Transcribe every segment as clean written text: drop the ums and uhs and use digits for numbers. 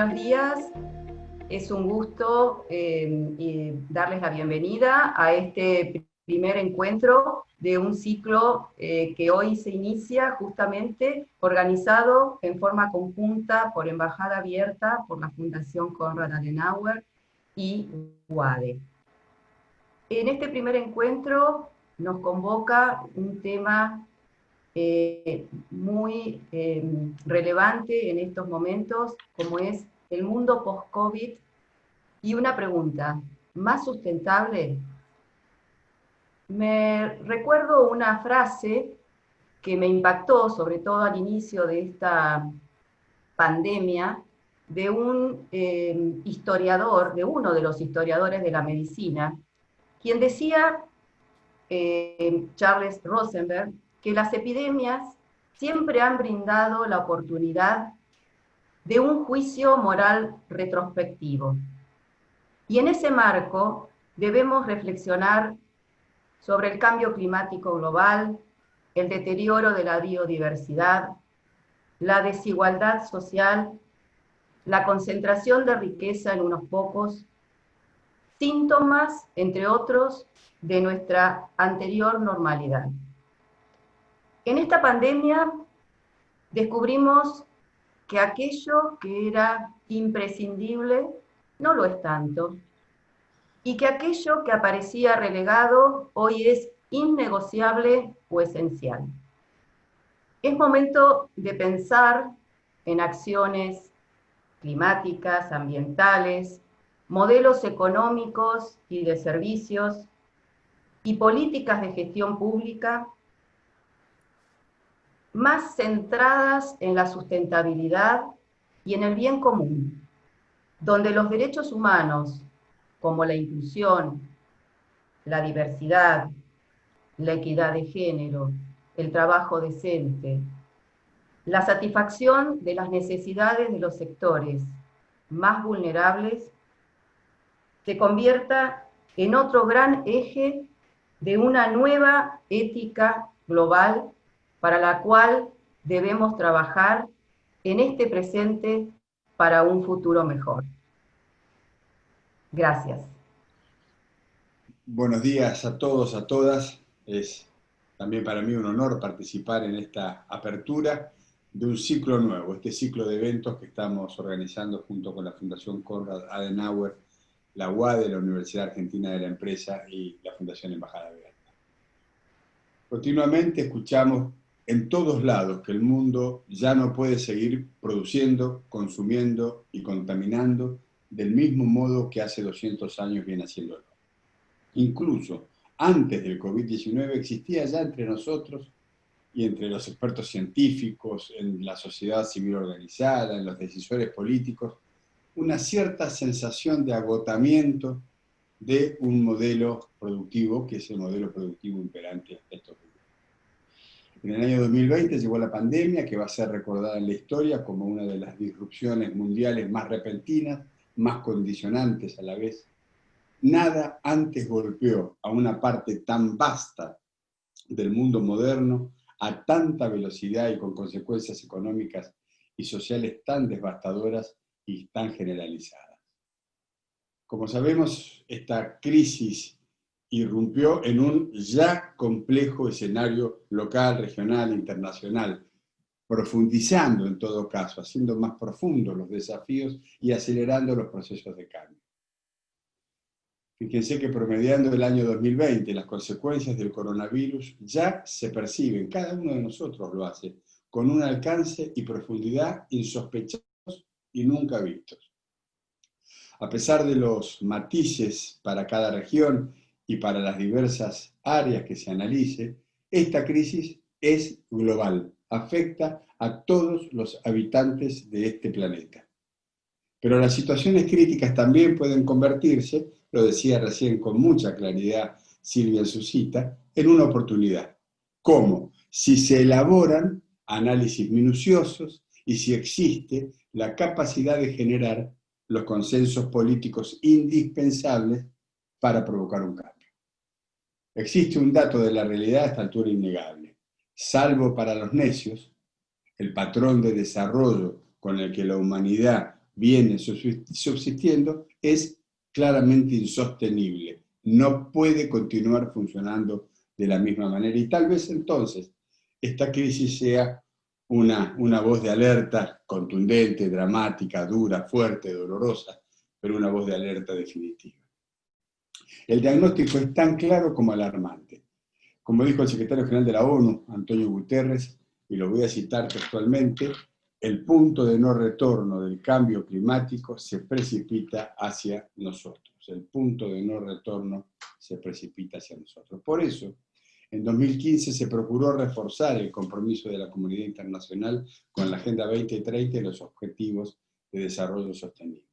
buenos días. Es un gusto darles la bienvenida a este primer encuentro de un ciclo que hoy se inicia justamente organizado en forma conjunta por Embajada Abierta, por la Fundación Konrad Adenauer y UADE. En este primer encuentro nos convoca un tema muy relevante en estos momentos, como es el mundo post-COVID, y una pregunta, ¿más sustentable? Me recuerdo una frase que me impactó, sobre todo al inicio de esta pandemia, de un historiador, de uno de los historiadores de la medicina, quien decía, Charles Rosenberg, que las epidemias siempre han brindado la oportunidad de un juicio moral retrospectivo. Y en ese marco debemos reflexionar sobre el cambio climático global, el deterioro de la biodiversidad, la desigualdad social, la concentración de riqueza en unos pocos, síntomas, entre otros, de nuestra anterior normalidad. En esta pandemia descubrimos que aquello que era imprescindible no lo es tanto, y que aquello que aparecía relegado hoy es innegociable o esencial. Es momento de pensar en acciones climáticas, ambientales, modelos económicos y de servicios, y políticas de gestión pública más centradas en la sustentabilidad y en el bien común, donde los derechos humanos, como la inclusión, la diversidad, la equidad de género, el trabajo decente, la satisfacción de las necesidades de los sectores más vulnerables, se convierta en otro gran eje de una nueva ética global para la cual debemos trabajar en este presente para un futuro mejor. Gracias. Buenos días a todos, a todas. Es también para mí un honor participar en esta apertura de un ciclo nuevo, este ciclo de eventos que estamos organizando junto con la Fundación Konrad Adenauer, la UADE, la Universidad Argentina de la Empresa y la Fundación Embajada Abierta. Continuamente escuchamos en todos lados que el mundo ya no puede seguir produciendo, consumiendo y contaminando del mismo modo que hace 200 años viene haciéndolo. Incluso antes del COVID-19 existía ya entre nosotros y entre los expertos científicos, en la sociedad civil organizada, en los decisores políticos, una cierta sensación de agotamiento de un modelo productivo, que es el modelo productivo imperante hasta estos días. En el año 2020 llegó la pandemia, que va a ser recordada en la historia como una de las disrupciones mundiales más repentinas, más condicionantes a la vez. Nada antes golpeó a una parte tan vasta del mundo moderno a tanta velocidad y con consecuencias económicas y sociales tan devastadoras y tan generalizadas. Como sabemos, esta crisis irrumpió en un ya complejo escenario local, regional, internacional, profundizando en todo caso, haciendo más profundos los desafíos y acelerando los procesos de cambio. Fíjense que promediando el año 2020, las consecuencias del coronavirus ya se perciben, cada uno de nosotros lo hace, con un alcance y profundidad insospechados y nunca vistos. A pesar de los matices para cada región y para las diversas áreas que se analice, esta crisis es global, afecta a todos los habitantes de este planeta. Pero las situaciones críticas también pueden convertirse, lo decía recién con mucha claridad Silvia en su cita, en una oportunidad. ¿Cómo? Si se elaboran análisis minuciosos y si existe la capacidad de generar los consensos políticos indispensables para provocar un cambio. Existe un dato de la realidad a esta altura innegable. Salvo para los necios, el patrón de desarrollo con el que la humanidad viene subsistiendo es claramente insostenible. No puede continuar funcionando de la misma manera. Y tal vez entonces esta crisis sea una voz de alerta contundente, dramática, dura, fuerte, dolorosa, pero una voz de alerta definitiva. El diagnóstico es tan claro como alarmante. Como dijo el secretario general de la ONU, Antonio Guterres, y lo voy a citar textualmente, el punto de no retorno del cambio climático se precipita hacia nosotros. El punto de no retorno se precipita hacia nosotros. Por eso, en 2015 se procuró reforzar el compromiso de la comunidad internacional con la Agenda 2030 y los Objetivos de Desarrollo Sostenible.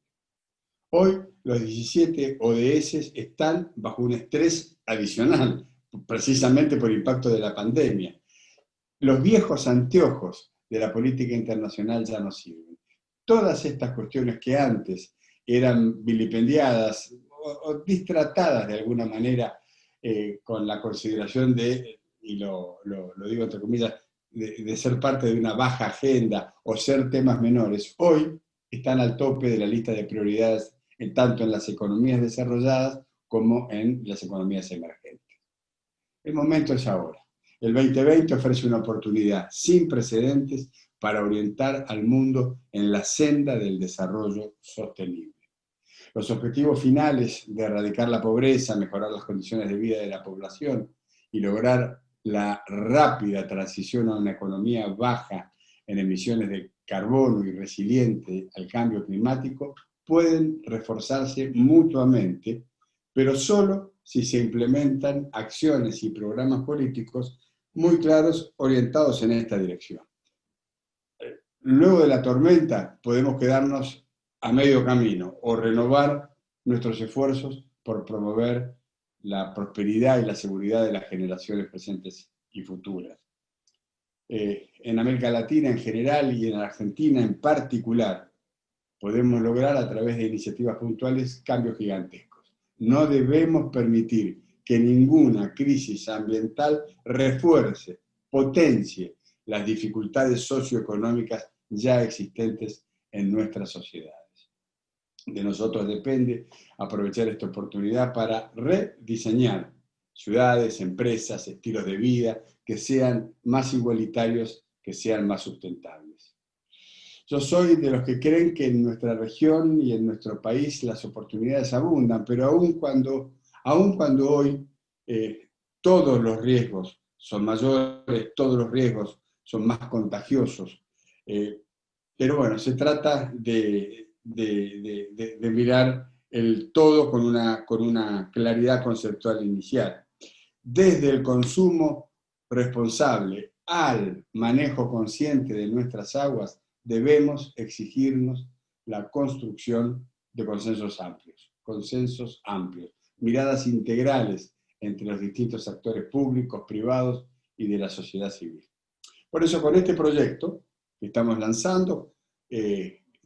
Hoy, los 17 ODS están bajo un estrés adicional, precisamente por el impacto de la pandemia. Los viejos anteojos de la política internacional ya no sirven. Todas estas cuestiones que antes eran vilipendiadas o distratadas de alguna manera con la consideración de, y lo digo entre comillas, de ser parte de una baja agenda o ser temas menores, hoy están al tope de la lista de prioridades tanto en las economías desarrolladas como en las economías emergentes. El momento es ahora. El 2020 ofrece una oportunidad sin precedentes para orientar al mundo en la senda del desarrollo sostenible. Los objetivos finales de erradicar la pobreza, mejorar las condiciones de vida de la población y lograr la rápida transición a una economía baja en emisiones de carbono y resiliente al cambio climático pueden reforzarse mutuamente, pero solo si se implementan acciones y programas políticos muy claros orientados en esta dirección. Luego de la tormenta podemos quedarnos a medio camino o renovar nuestros esfuerzos por promover la prosperidad y la seguridad de las generaciones presentes y futuras. En América Latina en general y en Argentina en particular, podemos lograr a través de iniciativas puntuales cambios gigantescos. No debemos permitir que ninguna crisis ambiental refuerce, potencie las dificultades socioeconómicas ya existentes en nuestras sociedades. De nosotros depende aprovechar esta oportunidad para rediseñar ciudades, empresas, estilos de vida que sean más igualitarios, que sean más sustentables. Yo soy de los que creen que en nuestra región y en nuestro país las oportunidades abundan, pero aun cuando hoy todos los riesgos son mayores, todos los riesgos son más contagiosos, pero bueno, se trata de mirar el todo con una claridad conceptual inicial. Desde el consumo responsable al manejo consciente de nuestras aguas, debemos exigirnos la construcción de consensos amplios, miradas integrales entre los distintos actores públicos, privados y de la sociedad civil. Por eso, con este proyecto que estamos lanzando,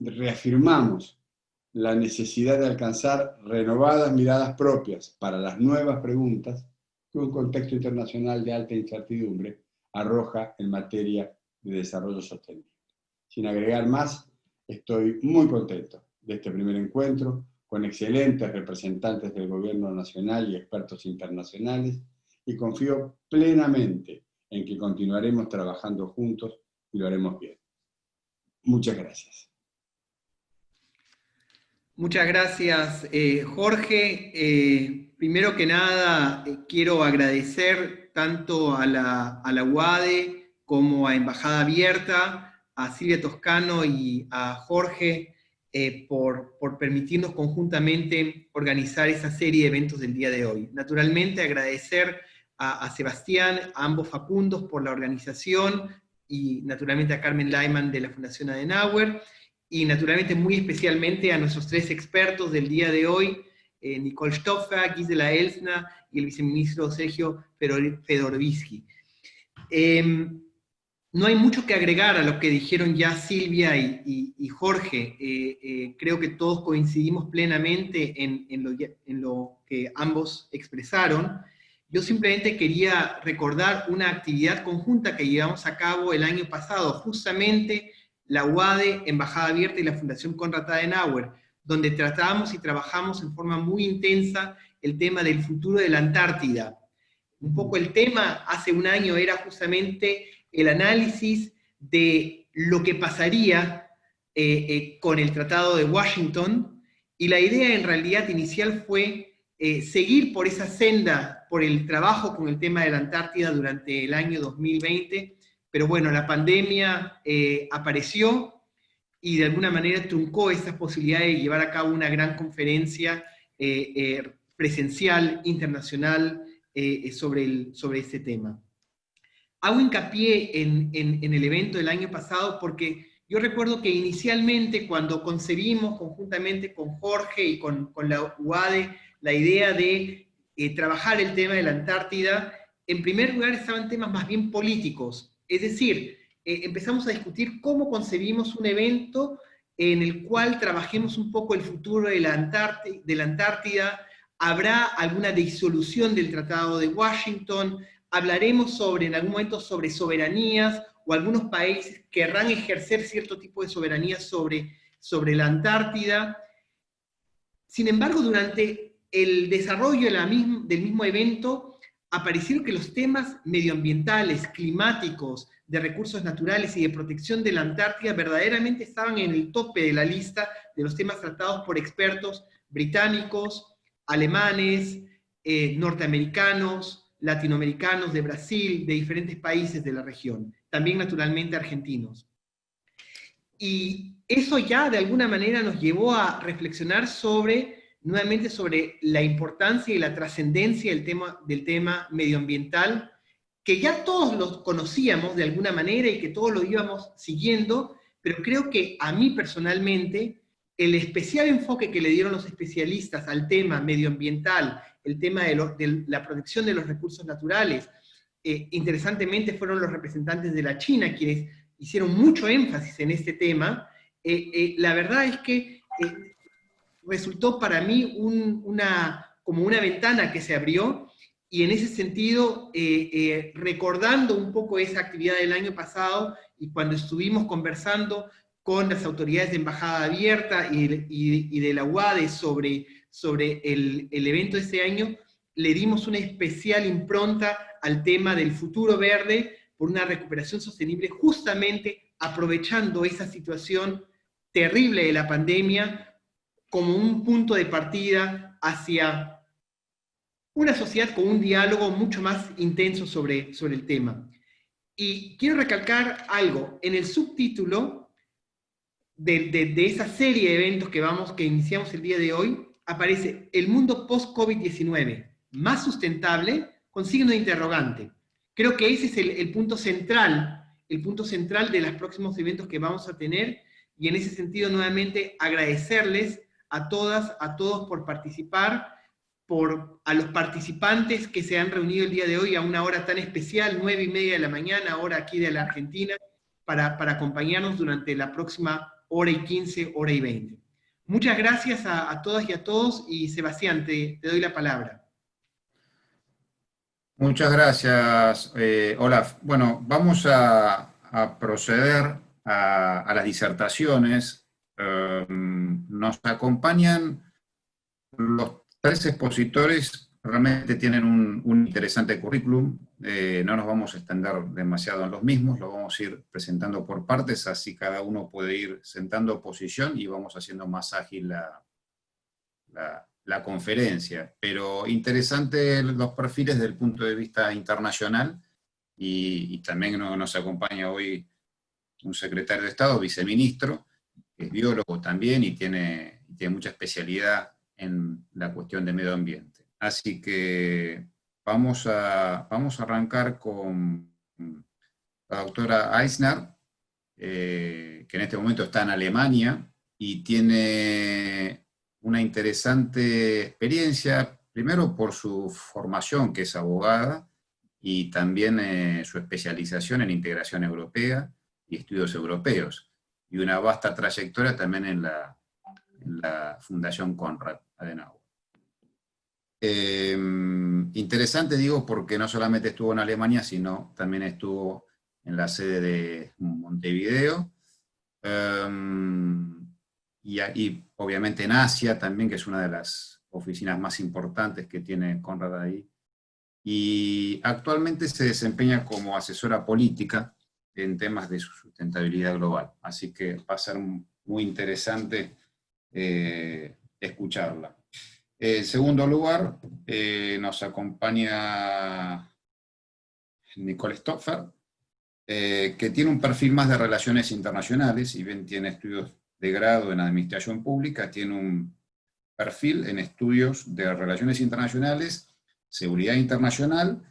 reafirmamos la necesidad de alcanzar renovadas miradas propias para las nuevas preguntas que un contexto internacional de alta incertidumbre arroja en materia de desarrollo sostenible. Sin agregar más, estoy muy contento de este primer encuentro con excelentes representantes del gobierno nacional y expertos internacionales y confío plenamente en que continuaremos trabajando juntos y lo haremos bien. Muchas gracias. Muchas gracias, Jorge. Primero que nada, quiero agradecer tanto a la UADE como a Embajada Abierta, a Silvia Toscano y a Jorge por permitirnos conjuntamente organizar esa serie de eventos del día de hoy. Naturalmente, agradecer a Sebastián, a ambos Facundos por la organización y naturalmente a Carmen Lyman de la Fundación Adenauer, y naturalmente muy especialmente a nuestros tres expertos del día de hoy, Nicole Stoffa, Gisela Elsner y el viceministro Sergio Fedorovsky. No hay mucho que agregar a lo que dijeron ya Silvia y Jorge. Creo que todos coincidimos plenamente en lo que ambos expresaron. Yo simplemente quería recordar una actividad conjunta que llevamos a cabo el año pasado, justamente la UADE, Embajada Abierta y la Fundación Konrad Adenauer, donde tratamos y trabajamos en forma muy intensa el tema del futuro de la Antártida. Un poco el tema hace un año era justamente el análisis de lo que pasaría con el Tratado de Washington, y la idea en realidad inicial fue seguir por esa senda, por el trabajo con el tema de la Antártida durante el año 2020, pero bueno, la pandemia apareció y de alguna manera truncó esa posibilidad de llevar a cabo una gran conferencia presencial, internacional, sobre este tema. Hago hincapié en el evento del año pasado porque yo recuerdo que inicialmente cuando concebimos conjuntamente con Jorge y con la UADE la idea de trabajar el tema de la Antártida, en primer lugar estaban temas más bien políticos, es decir, empezamos a discutir cómo concebimos un evento en el cual trabajemos un poco el futuro de la Antártida. ¿Habrá alguna disolución del Tratado de Washington? Hablaremos en algún momento sobre soberanías, o algunos países querrán ejercer cierto tipo de soberanía sobre la Antártida. Sin embargo, durante el desarrollo del mismo evento, aparecieron que los temas medioambientales, climáticos, de recursos naturales y de protección de la Antártida verdaderamente estaban en el tope de la lista de los temas tratados por expertos británicos, alemanes, norteamericanos, latinoamericanos, de Brasil, de diferentes países de la región, también naturalmente argentinos. Y eso ya de alguna manera nos llevó a reflexionar nuevamente sobre la importancia y la trascendencia del tema medioambiental, que ya todos lo conocíamos de alguna manera y que todos lo íbamos siguiendo, pero creo que a mí personalmente, el especial enfoque que le dieron los especialistas al tema medioambiental, el tema de la protección de los recursos naturales, interesantemente fueron los representantes de la China quienes hicieron mucho énfasis en este tema. La verdad es que resultó para mí como una ventana que se abrió, y en ese sentido, recordando un poco esa actividad del año pasado, y cuando estuvimos conversando con las autoridades de Embajada Abierta y de la UADE sobre el evento de este año, le dimos una especial impronta al tema del futuro verde por una recuperación sostenible, justamente aprovechando esa situación terrible de la pandemia como un punto de partida hacia una sociedad con un diálogo mucho más intenso sobre el tema. Y quiero recalcar algo, en el subtítulo de esa serie de eventos que iniciamos el día de hoy, aparece el mundo post-COVID-19, más sustentable, con signo de interrogante. Creo que ese es el punto central de los próximos eventos que vamos a tener, y en ese sentido nuevamente agradecerles a todas, a todos por participar, a los participantes que se han reunido el día de hoy a una hora tan especial, 9:30 de la mañana, hora aquí de la Argentina, para acompañarnos durante la próxima hora y 15, hora y 20. Muchas gracias a todas y a todos, y Sebastián, te doy la palabra. Muchas gracias, Olaf. Bueno, vamos a proceder a las disertaciones. Nos acompañan los 3 expositores, realmente tienen un interesante currículum. No nos vamos a extender demasiado en los mismos, lo vamos a ir presentando por partes, así cada uno puede ir sentando posición y vamos haciendo más ágil la conferencia. Pero interesante los perfiles desde el punto de vista internacional, y también nos acompaña hoy un secretario de Estado, viceministro, que es biólogo también y tiene mucha especialidad en la cuestión de medio ambiente. Así que vamos a arrancar con la doctora Eisner, que en este momento está en Alemania y tiene una interesante experiencia, primero por su formación, que es abogada, y también su especialización en integración europea y estudios europeos, y una vasta trayectoria también en la Fundación Konrad Adenauer. Interesante, digo, porque no solamente estuvo en Alemania, sino también estuvo en la sede de Montevideo, y obviamente en Asia también, que es una de las oficinas más importantes que tiene Konrad ahí. Y actualmente se desempeña como asesora política en temas de sustentabilidad global. Así que va a ser muy interesante escucharla. En segundo lugar, nos acompaña Nicole Stoffer, que tiene un perfil más de relaciones internacionales, si bien tiene estudios de grado en administración pública, tiene un perfil en estudios de relaciones internacionales, seguridad internacional,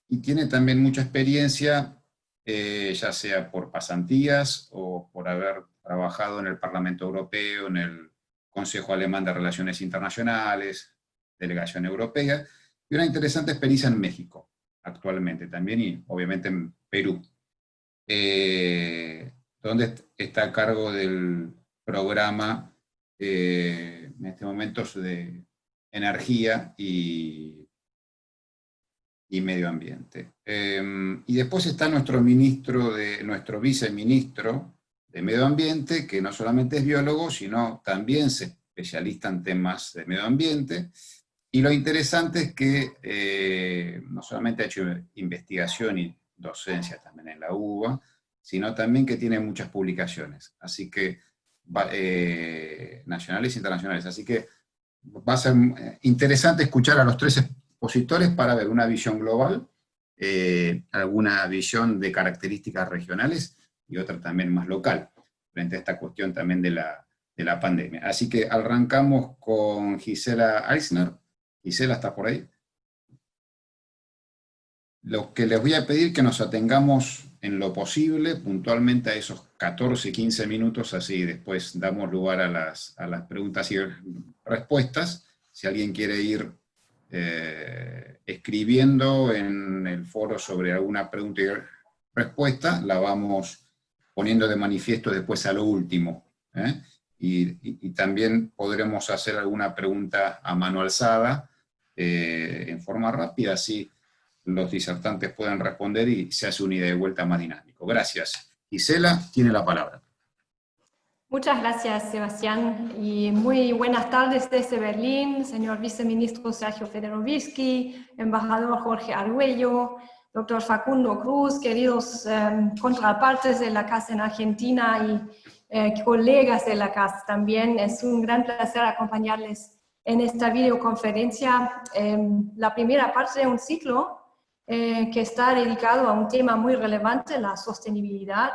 y tiene también mucha experiencia, ya sea por pasantías o por haber trabajado en el Parlamento Europeo, en el Consejo Alemán de Relaciones Internacionales, Delegación Europea, y una interesante experiencia en México, actualmente también, y obviamente en Perú, donde está a cargo del programa en este momento de energía y medio ambiente. Y después está nuestro viceministro de medio ambiente, que no solamente es biólogo, sino también es especialista en temas de medio ambiente. Y lo interesante es que no solamente ha hecho investigación y docencia también en la UBA, sino también que tiene muchas publicaciones, así que nacionales e internacionales. Así que va a ser interesante escuchar a los tres expositores para ver una visión global, alguna visión de características regionales y otra también más local, frente a esta cuestión también de la pandemia. Así que arrancamos con Gisela Eisner. Gisela, ¿está por ahí? Lo que les voy a pedir que nos atengamos en lo posible, puntualmente a esos 14, 15 minutos, así después damos lugar a las preguntas y respuestas. Si alguien quiere ir escribiendo en el foro sobre alguna pregunta y respuesta, la vamos poniendo de manifiesto después a lo último. Y también podremos hacer alguna pregunta a mano alzada, en forma rápida, así los disertantes pueden responder y se hace un ida y vuelta más dinámico. Gracias. Gisela, tiene la palabra. Muchas gracias, Sebastián, y muy buenas tardes desde Berlín, señor viceministro Sergio Federovisky, embajador Jorge Argüello, doctor Facundo Cruz, queridos contrapartes de la casa en Argentina y colegas de la casa también. Es un gran placer acompañarles en esta videoconferencia, la primera parte de un ciclo que está dedicado a un tema muy relevante, la sostenibilidad,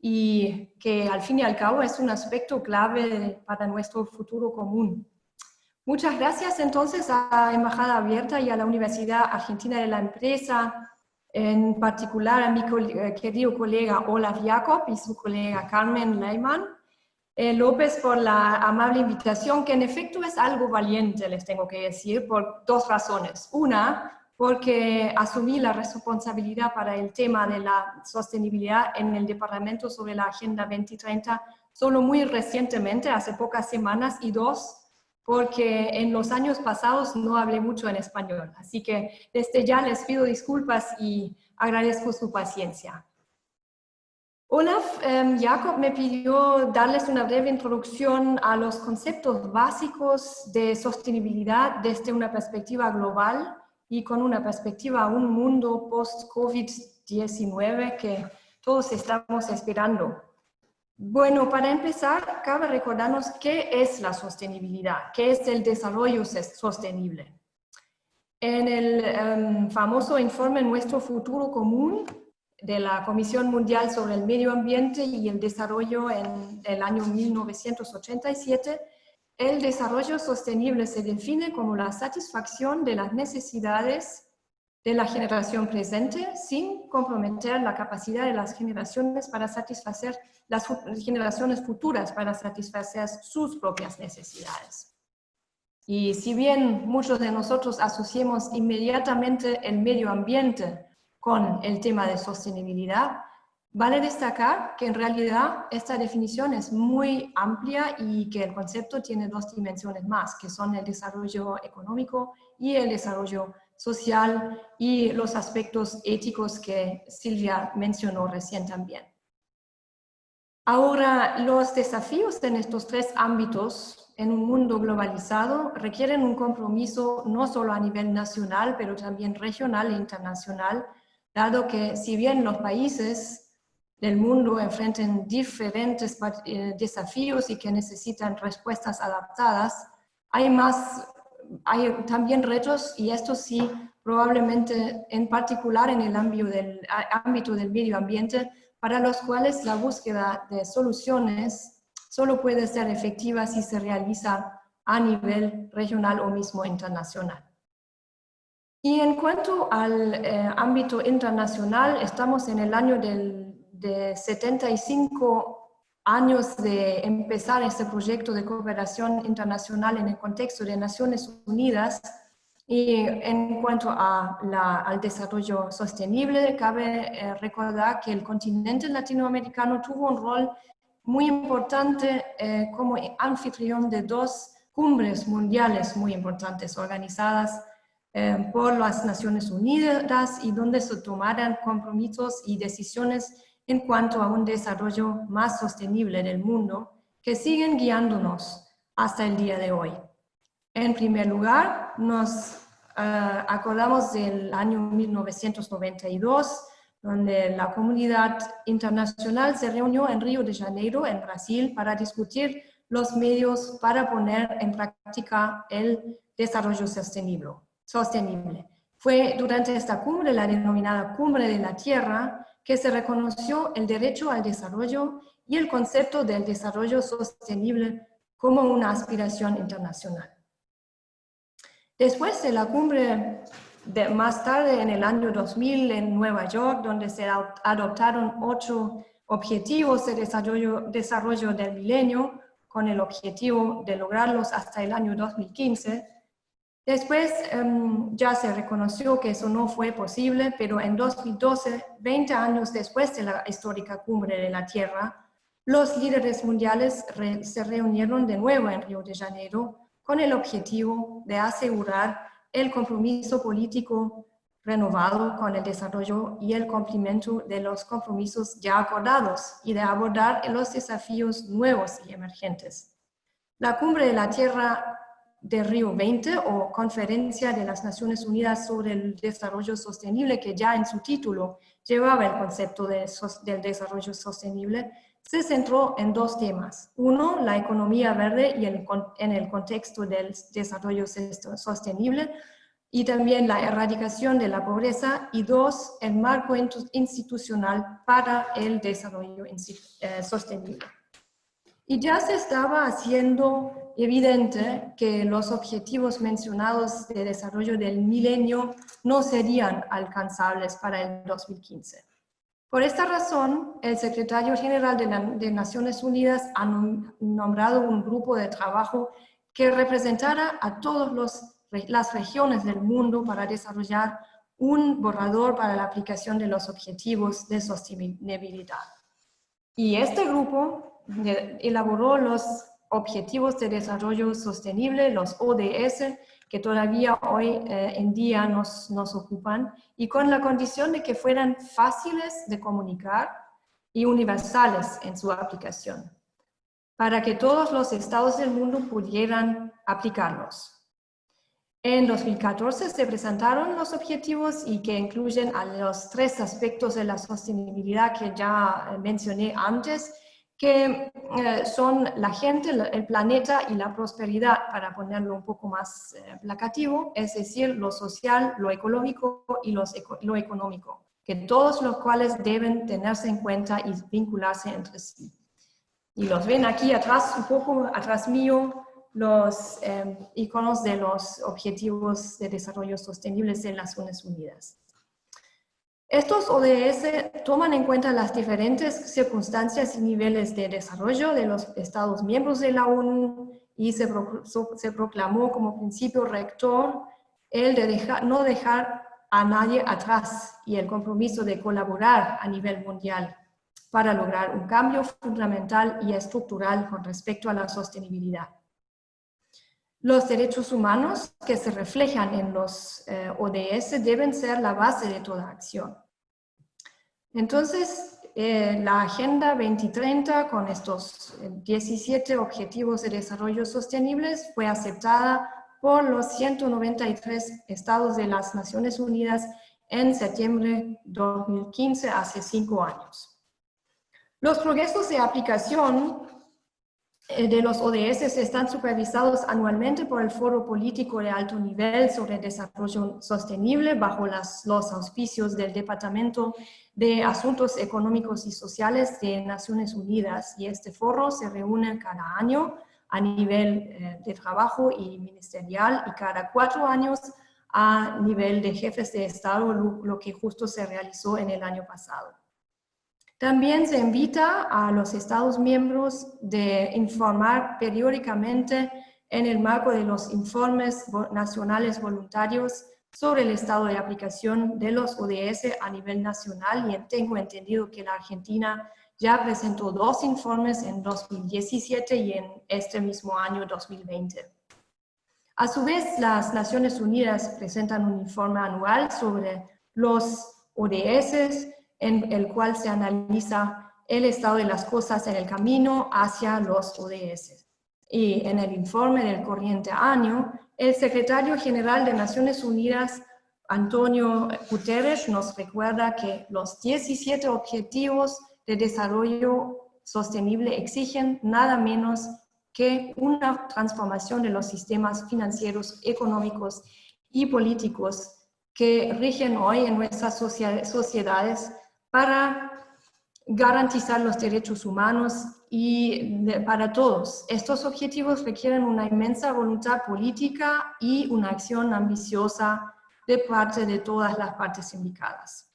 y que al fin y al cabo es un aspecto clave para nuestro futuro común. Muchas gracias entonces a Embajada Abierta y a la Universidad Argentina de la Empresa, en particular a mi querido colega Olaf Jakob y su colega Carmen Leymann López por la amable invitación, que en efecto es algo valiente, les tengo que decir, por dos razones. Una, porque asumí la responsabilidad para el tema de la sostenibilidad en el Departamento sobre la Agenda 2030 solo muy recientemente, hace pocas semanas, y dos, porque en los años pasados no hablé mucho en español. Así que desde ya les pido disculpas y agradezco su paciencia. Olaf Jakob me pidió darles una breve introducción a los conceptos básicos de sostenibilidad desde una perspectiva global y con una perspectiva a un mundo post-COVID-19 que todos estamos esperando. Bueno, para empezar, cabe recordarnos qué es la sostenibilidad, qué es el desarrollo sostenible. En el famoso informe Nuestro Futuro Común de la Comisión Mundial sobre el Medio Ambiente y el Desarrollo en el año 1987, el desarrollo sostenible se define como la satisfacción de las necesidades de la generación presente sin comprometer la capacidad de las generaciones para satisfacer las generaciones futuras para satisfacer sus propias necesidades. Y si bien muchos de nosotros asociemos inmediatamente el medio ambiente con el tema de sostenibilidad, vale destacar que en realidad esta definición es muy amplia y que el concepto tiene dos dimensiones más, que son el desarrollo económico y el desarrollo social y los aspectos éticos que Silvia mencionó recién también. Ahora, los desafíos en estos tres ámbitos en un mundo globalizado requieren un compromiso no solo a nivel nacional, pero también regional e internacional, dado que si bien los países del mundo enfrentan diferentes desafíos y que necesitan respuestas adaptadas, hay también retos, y esto sí, probablemente en particular en el ámbito del medio ambiente, para los cuales la búsqueda de soluciones solo puede ser efectiva si se realiza a nivel regional o mismo internacional. Y en cuanto al ámbito internacional, estamos en el año de 75 años de empezar este proyecto de cooperación internacional en el contexto de Naciones Unidas. Y en cuanto al desarrollo sostenible, cabe recordar que el continente latinoamericano tuvo un rol muy importante como anfitrión de dos cumbres mundiales muy importantes organizadas por las Naciones Unidas y donde se tomaran compromisos y decisiones en cuanto a un desarrollo más sostenible del mundo que siguen guiándonos hasta el día de hoy. En primer lugar, nos acordamos del año 1992, donde la comunidad internacional se reunió en Río de Janeiro, en Brasil, para discutir los medios para poner en práctica el desarrollo sostenible. Fue durante esta cumbre, la denominada Cumbre de la Tierra, que se reconoció el derecho al desarrollo y el concepto del desarrollo sostenible como una aspiración internacional. Después de la cumbre, más tarde en el año 2000 en Nueva York, donde se adoptaron 8 objetivos de desarrollo del milenio, con el objetivo de lograrlos hasta el año 2015, después ya se reconoció que eso no fue posible, pero en 2012, 20 años después de la histórica Cumbre de la Tierra, los líderes mundiales se reunieron de nuevo en Río de Janeiro con el objetivo de asegurar el compromiso político renovado con el desarrollo y el cumplimiento de los compromisos ya acordados y de abordar los desafíos nuevos y emergentes. La Cumbre de la Tierra de Río 20 o Conferencia de las Naciones Unidas sobre el Desarrollo Sostenible, que ya en su título llevaba el concepto del desarrollo sostenible, se centró en 2 temas. 1, la economía verde y en el contexto del desarrollo sostenible, y también la erradicación de la pobreza, y 2, el marco institucional para el desarrollo sostenible. Y ya se estaba haciendo evidente que los objetivos mencionados de desarrollo del milenio no serían alcanzables para el 2015. Por esta razón, el secretario general de Naciones Unidas ha nombrado un grupo de trabajo que representara a todas las regiones del mundo para desarrollar un borrador para la aplicación de los objetivos de sostenibilidad. Y este grupo elaboró los Objetivos de Desarrollo Sostenible, los ODS, que todavía hoy en día nos ocupan, y con la condición de que fueran fáciles de comunicar y universales en su aplicación, para que todos los estados del mundo pudieran aplicarlos. En 2014 se presentaron los objetivos y que incluyen a los 3 aspectos de la sostenibilidad que ya mencioné antes, que son la gente, el planeta y la prosperidad, para ponerlo un poco más placativo, es decir, lo social, lo ecológico y lo económico, que todos los cuales deben tenerse en cuenta y vincularse entre sí. Y los ven aquí atrás, un poco atrás mío, los iconos de los Objetivos de Desarrollo Sostenibles de las Naciones Unidas. Estos ODS toman en cuenta las diferentes circunstancias y niveles de desarrollo de los Estados miembros de la ONU y se proclamó como principio rector el de no dejar a nadie atrás y el compromiso de colaborar a nivel mundial para lograr un cambio fundamental y estructural con respecto a la sostenibilidad. Los derechos humanos que se reflejan en los ODS deben ser la base de toda acción. Entonces, la Agenda 2030 con estos 17 Objetivos de Desarrollo Sostenibles fue aceptada por los 193 estados de las Naciones Unidas en septiembre de 2015, hace 5 años. Los progresos de aplicación de los ODS están supervisados anualmente por el Foro Político de Alto Nivel sobre Desarrollo Sostenible bajo los auspicios del Departamento de Asuntos Económicos y Sociales de Naciones Unidas, y este foro se reúne cada año a nivel de trabajo y ministerial y cada 4 años a nivel de jefes de Estado, lo que justo se realizó en el año pasado. También se invita a los Estados miembros de informar periódicamente en el marco de los informes nacionales voluntarios sobre el estado de aplicación de los ODS a nivel nacional, y tengo entendido que la Argentina ya presentó 2 informes en 2017 y en este mismo año 2020. A su vez, las Naciones Unidas presentan un informe anual sobre los ODS, en el cual se analiza el estado de las cosas en el camino hacia los ODS. Y en el informe del corriente año, el secretario general de Naciones Unidas, Antonio Guterres, nos recuerda que los 17 objetivos de desarrollo sostenible exigen nada menos que una transformación de los sistemas financieros, económicos y políticos que rigen hoy en nuestras sociedades para garantizar los derechos humanos para todos. Estos objetivos requieren una inmensa voluntad política y una acción ambiciosa de parte de todas las partes implicadas.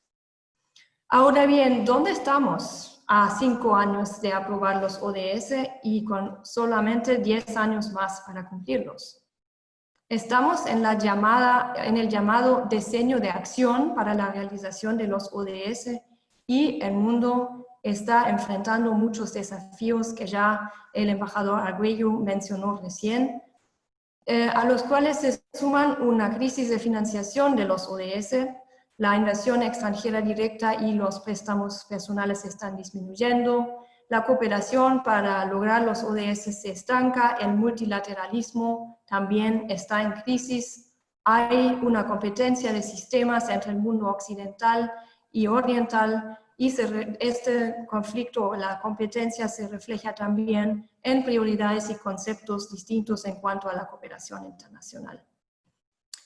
Ahora bien, ¿dónde estamos a 5 años de aprobar los ODS y con solamente 10 años más para cumplirlos? Estamos en el llamado diseño de acción para la realización de los ODS, y el mundo está enfrentando muchos desafíos que ya el embajador Argüello mencionó recién, a los cuales se suman una crisis de financiación de los ODS, la inversión extranjera directa y los préstamos personales están disminuyendo, la cooperación para lograr los ODS se estanca, el multilateralismo también está en crisis, hay una competencia de sistemas entre el mundo occidental y oriental, y este conflicto, la competencia, se refleja también en prioridades y conceptos distintos en cuanto a la cooperación internacional.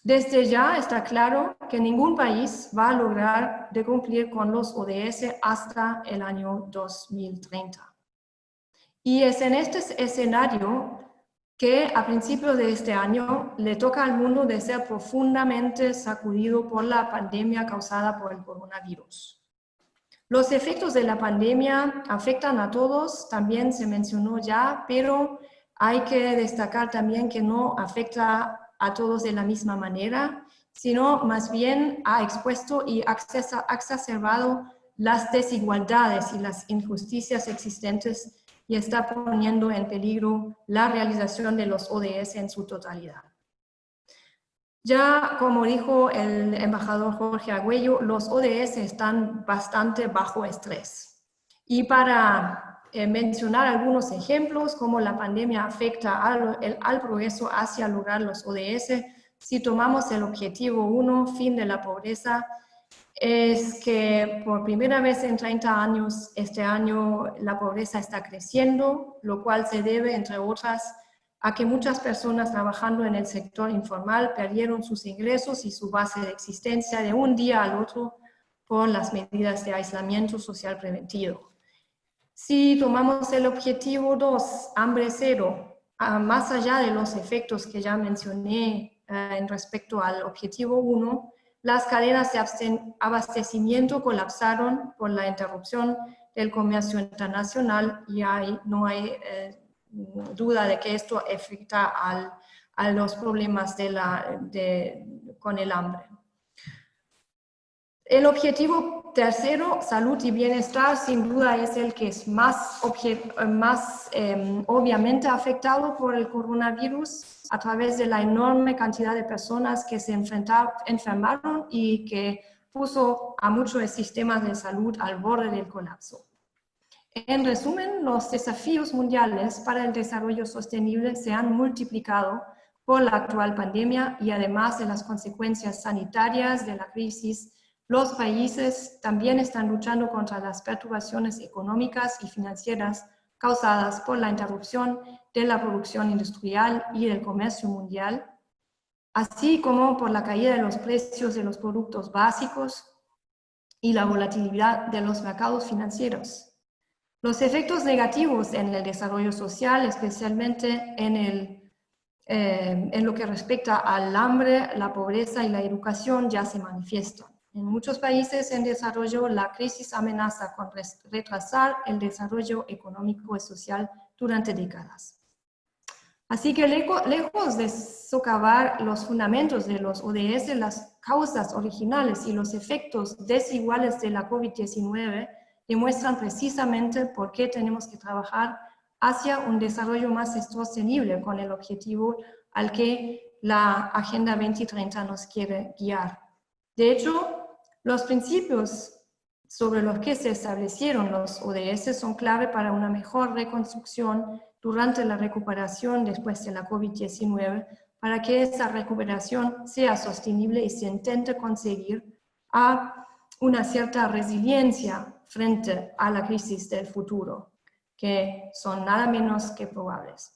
Desde ya está claro que ningún país va a lograr de cumplir con los ODS hasta el año 2030. Y es en este escenario que a principios de este año le toca al mundo de ser profundamente sacudido por la pandemia causada por el coronavirus. Los efectos de la pandemia afectan a todos, también se mencionó ya, pero hay que destacar también que no afecta a todos de la misma manera, sino más bien ha expuesto y exacerbado las desigualdades y las injusticias existentes y está poniendo en peligro la realización de los ODS en su totalidad. Ya como dijo el embajador Jorge Argüello, los ODS están bastante bajo estrés. Y para mencionar algunos ejemplos, cómo la pandemia afecta al progreso hacia lograr los ODS, si tomamos el objetivo 1, fin de la pobreza, es que por primera vez en 30 años, este año la pobreza está creciendo, lo cual se debe, entre otras, a que muchas personas trabajando en el sector informal perdieron sus ingresos y su base de existencia de un día al otro por las medidas de aislamiento social preventivo. Si tomamos el objetivo 2, hambre cero, más allá de los efectos que ya mencioné en respecto al objetivo 1, las cadenas de abastecimiento colapsaron por la interrupción del comercio internacional y no hay duda de que esto afecta a los problemas con el hambre. El objetivo tercero, salud y bienestar, sin duda es el que es más obviamente afectado por el coronavirus a través de la enorme cantidad de personas que se enfermaron y que puso a muchos sistemas de salud al borde del colapso. En resumen, los desafíos mundiales para el desarrollo sostenible se han multiplicado por la actual pandemia y además de las consecuencias sanitarias de la crisis, los países también están luchando contra las perturbaciones económicas y financieras causadas por la interrupción de la producción industrial y del comercio mundial, así como por la caída de los precios de los productos básicos y la volatilidad de los mercados financieros. Los efectos negativos en el desarrollo social, especialmente en lo que respecta al hambre, la pobreza y la educación, ya se manifiestan. En muchos países en desarrollo, la crisis amenaza con retrasar el desarrollo económico y social durante décadas. Así que lejos de socavar los fundamentos de los ODS, las causas originales y los efectos desiguales de la COVID-19 demuestran precisamente por qué tenemos que trabajar hacia un desarrollo más sostenible con el objetivo al que la Agenda 2030 nos quiere guiar. De hecho, los principios sobre los que se establecieron los ODS son clave para una mejor reconstrucción durante la recuperación después de la COVID-19, para que esa recuperación sea sostenible y se intente conseguir a una cierta resiliencia frente a la crisis del futuro, que son nada menos que probables.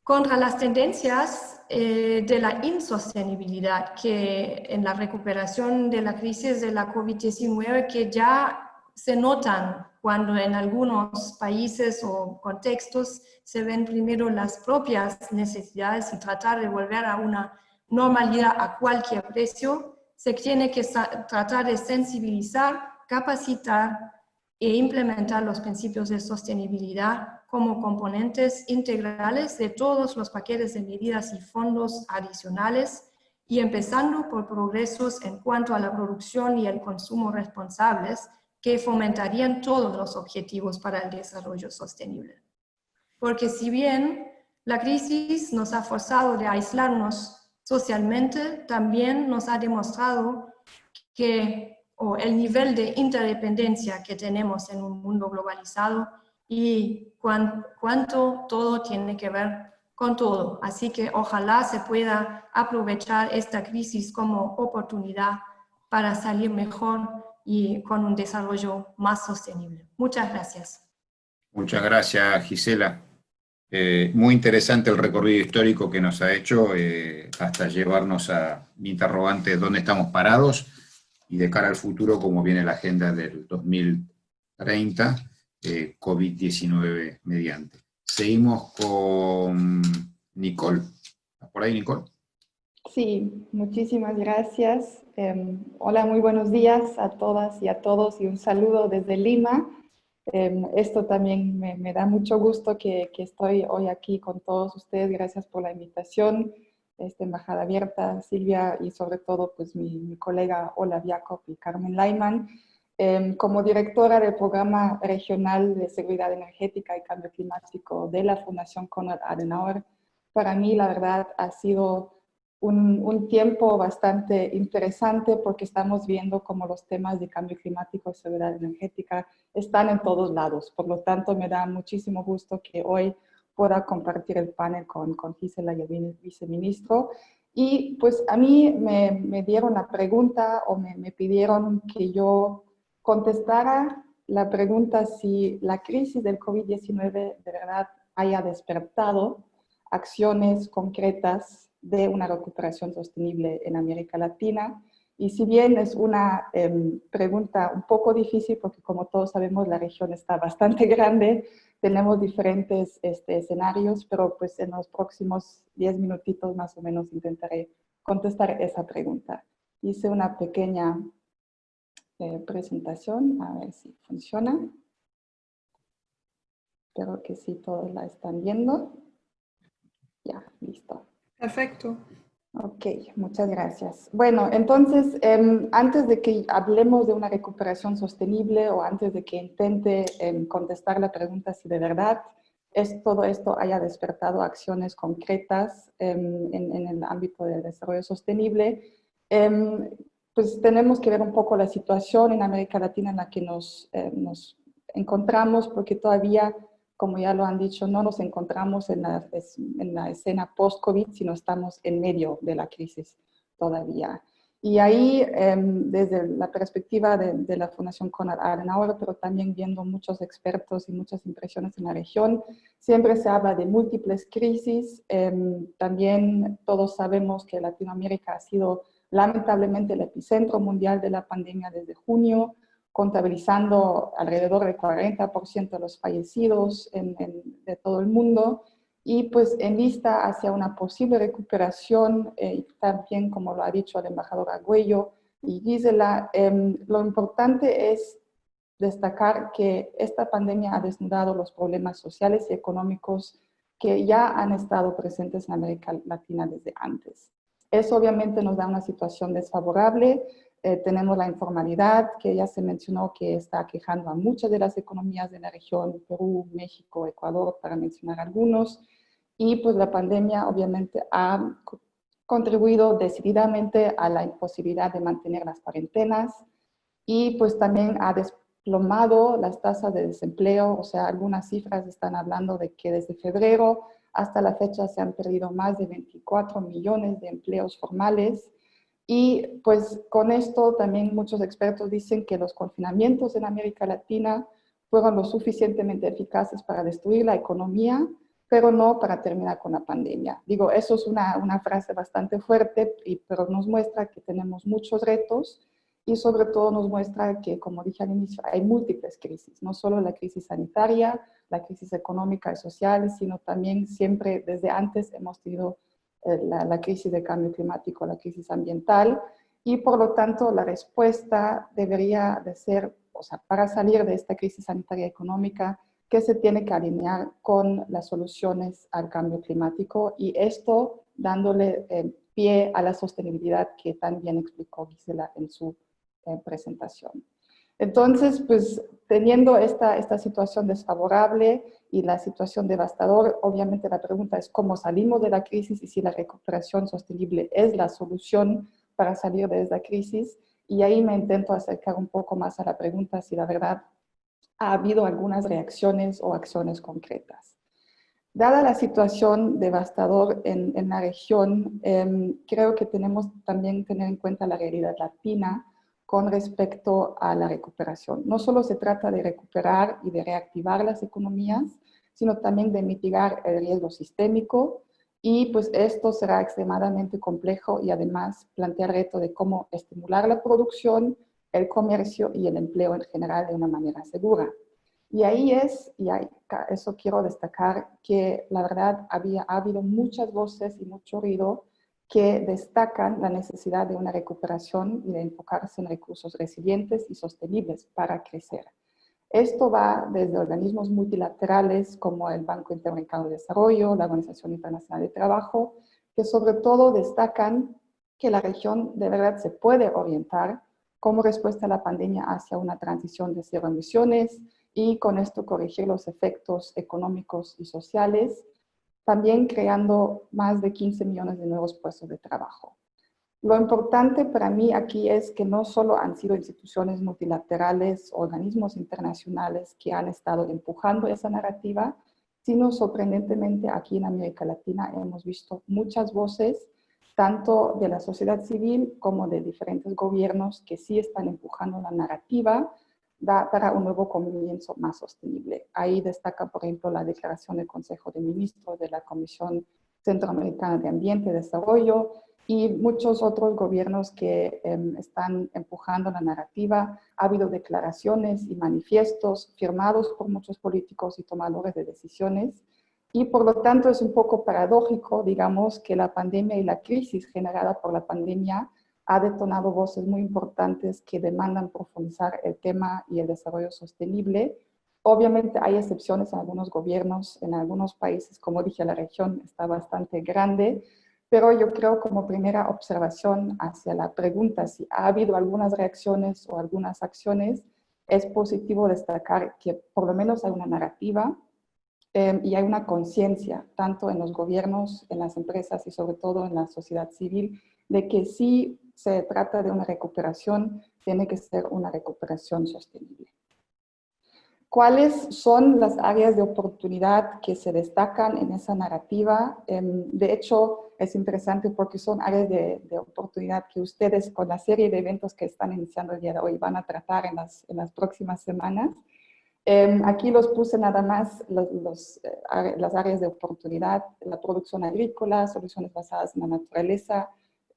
Contra las tendencias de la insostenibilidad que en la recuperación de la crisis de la COVID-19 que ya se notan cuando en algunos países o contextos se ven primero las propias necesidades y tratar de volver a una normalidad a cualquier precio, se tiene que tratar de sensibilizar, capacitar e implementar los principios de sostenibilidad como componentes integrales de todos los paquetes de medidas y fondos adicionales, y empezando por progresos en cuanto a la producción y el consumo responsables que fomentarían todos los objetivos para el desarrollo sostenible. Porque si bien la crisis nos ha forzado de aislarnos socialmente, también nos ha demostrado que el nivel de interdependencia que tenemos en un mundo globalizado y cuánto todo tiene que ver con todo. Así que ojalá se pueda aprovechar esta crisis como oportunidad para salir mejor y con un desarrollo más sostenible. Muchas gracias. Muchas gracias, Gisela. Muy interesante el recorrido histórico que nos ha hecho hasta llevarnos a mi interrogante dónde estamos parados y de cara al futuro cómo viene la agenda del 2030, COVID-19 mediante. Seguimos con Nicole. ¿Estás por ahí, Nicole? Sí, muchísimas gracias. Hola, muy buenos días a todas y a todos y un saludo desde Lima. Esto también me da mucho gusto que estoy hoy aquí con todos ustedes. Gracias por la invitación, Embajada Abierta, Silvia, y sobre todo pues mi colega Olaf Jacob y Carmen Laiman. Como directora del Programa Regional de Seguridad Energética y Cambio Climático de la Fundación Konrad Adenauer, para mí la verdad ha sido un tiempo bastante interesante porque estamos viendo cómo los temas de cambio climático y seguridad energética están en todos lados. Por lo tanto, me da muchísimo gusto que hoy pueda compartir el panel con Gisela y el viceministro. Y pues a mí me dieron la pregunta o me pidieron que yo contestara la pregunta si la crisis del COVID-19 de verdad haya despertado acciones concretas de una recuperación sostenible en América Latina. Y si bien es una pregunta un poco difícil, porque como todos sabemos la región está bastante grande, tenemos diferentes escenarios, pero pues en los próximos 10 minutitos más o menos intentaré contestar esa pregunta. Hice una pequeña presentación, a ver si funciona. Espero que sí todos la están viendo. Ya, listo. Perfecto. Ok, muchas gracias. Bueno, entonces, antes de que hablemos de una recuperación sostenible o antes de que intente contestar la pregunta si de verdad todo esto haya despertado acciones concretas en el ámbito del desarrollo sostenible, pues tenemos que ver un poco la situación en América Latina en la que nos encontramos, porque todavía, como ya lo han dicho, no nos encontramos en la escena post-COVID, sino estamos en medio de la crisis todavía. Y ahí, desde la perspectiva de la Fundación Konrad Adenauer, pero también viendo muchos expertos y muchas impresiones en la región, siempre se habla de múltiples crisis. También todos sabemos que Latinoamérica ha sido lamentablemente el epicentro mundial de la pandemia desde junio, contabilizando alrededor del 40% de los fallecidos de todo el mundo. Y pues en vista hacia una posible recuperación, también como lo ha dicho el embajador Argüello y Gisela, lo importante es destacar que esta pandemia ha desnudado los problemas sociales y económicos que ya han estado presentes en América Latina desde antes. Eso obviamente nos da una situación desfavorable. Tenemos la informalidad, que ya se mencionó que está aquejando a muchas de las economías de la región, Perú, México, Ecuador, para mencionar algunos. Y pues la pandemia obviamente ha contribuido decididamente a la imposibilidad de mantener las cuarentenas y pues también ha desplomado las tasas de desempleo. O sea, algunas cifras están hablando de que desde febrero hasta la fecha se han perdido más de 24 millones de empleos formales. Y pues con esto también muchos expertos dicen que los confinamientos en América Latina fueron lo suficientemente eficaces para destruir la economía, pero no para terminar con la pandemia. Digo, eso es una frase bastante fuerte, pero nos muestra que tenemos muchos retos y sobre todo nos muestra que, como dije al inicio, hay múltiples crisis, no solo la crisis sanitaria, la crisis económica y social, sino también siempre desde antes hemos tenido la crisis de cambio climático, la crisis ambiental, y por lo tanto la respuesta debería de ser, o sea, para salir de esta crisis sanitaria y económica, que se tiene que alinear con las soluciones al cambio climático y esto dándole pie a la sostenibilidad que también explicó Gisela en su presentación. Entonces, pues teniendo esta situación desfavorable y la situación devastadora, obviamente la pregunta es cómo salimos de la crisis y si la recuperación sostenible es la solución para salir de esta crisis. Y ahí me intento acercar un poco más a la pregunta si la verdad ha habido algunas reacciones o acciones concretas. Dada la situación devastadora en la región, creo que tenemos también que tener en cuenta la realidad latina con respecto a la recuperación. No solo se trata de recuperar y de reactivar las economías, sino también de mitigar el riesgo sistémico y pues esto será extremadamente complejo y además plantea el reto de cómo estimular la producción, el comercio y el empleo en general de una manera segura. Y ahí eso quiero destacar que la verdad ha habido muchas voces y mucho ruido que destacan la necesidad de una recuperación y de enfocarse en recursos resilientes y sostenibles para crecer. Esto va desde organismos multilaterales como el Banco Interamericano de Desarrollo, la Organización Internacional de Trabajo, que sobre todo destacan que la región de verdad se puede orientar como respuesta a la pandemia hacia una transición de cero emisiones y con esto corregir los efectos económicos y sociales, también creando más de 15 millones de nuevos puestos de trabajo. Lo importante para mí aquí es que no solo han sido instituciones multilaterales, organismos internacionales que han estado empujando esa narrativa, sino sorprendentemente aquí en América Latina hemos visto muchas voces, tanto de la sociedad civil como de diferentes gobiernos que sí están empujando la narrativa para un nuevo comienzo más sostenible. Ahí destaca, por ejemplo, la declaración del Consejo de Ministros de la Comisión Centroamericana de Ambiente y Desarrollo y muchos otros gobiernos que están empujando la narrativa. Ha habido declaraciones y manifiestos firmados por muchos políticos y tomadores de decisiones y por lo tanto es un poco paradójico, digamos, que la pandemia y la crisis generada por la pandemia ha detonado voces muy importantes que demandan profundizar el tema y el desarrollo sostenible. Obviamente hay excepciones en algunos gobiernos, en algunos países, como dije, la región está bastante grande, pero yo creo como primera observación hacia la pregunta si ha habido algunas reacciones o algunas acciones, es positivo destacar que por lo menos hay una narrativa y hay una conciencia, tanto en los gobiernos, en las empresas y sobre todo en la sociedad civil, de que si se trata de una recuperación, tiene que ser una recuperación sostenible. ¿Cuáles son las áreas de oportunidad que se destacan en esa narrativa? De hecho, es interesante porque son áreas de oportunidad que ustedes, con la serie de eventos que están iniciando el día de hoy, van a tratar en las próximas semanas. Aquí los puse nada más las áreas de oportunidad: la producción agrícola, soluciones basadas en la naturaleza,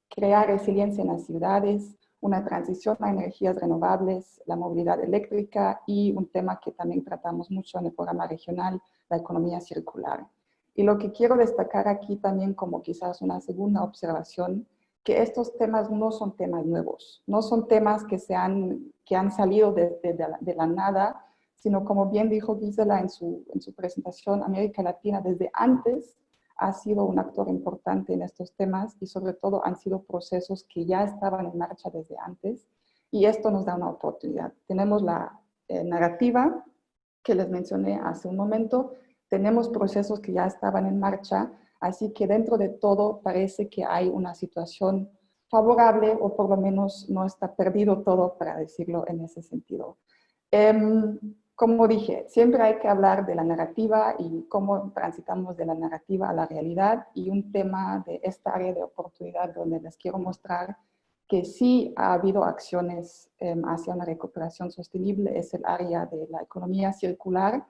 crear resiliencia en las ciudades, una transición a energías renovables, la movilidad eléctrica y un tema que también tratamos mucho en el programa regional, la economía circular. Y lo que quiero destacar aquí también, como quizás una segunda observación, que estos temas no son temas nuevos, no son temas que han salido de la nada, sino, como bien dijo Gisela en su presentación, América Latina desde antes ha sido un actor importante en estos temas y sobre todo han sido procesos que ya estaban en marcha desde antes, y esto nos da una oportunidad. Tenemos la narrativa que les mencioné hace un momento, tenemos procesos que ya estaban en marcha, así que dentro de todo parece que hay una situación favorable, o por lo menos no está perdido todo, para decirlo en ese sentido. Como dije, siempre hay que hablar de la narrativa y cómo transitamos de la narrativa a la realidad, y un tema de esta área de oportunidad donde les quiero mostrar que sí ha habido acciones hacia una recuperación sostenible es el área de la economía circular,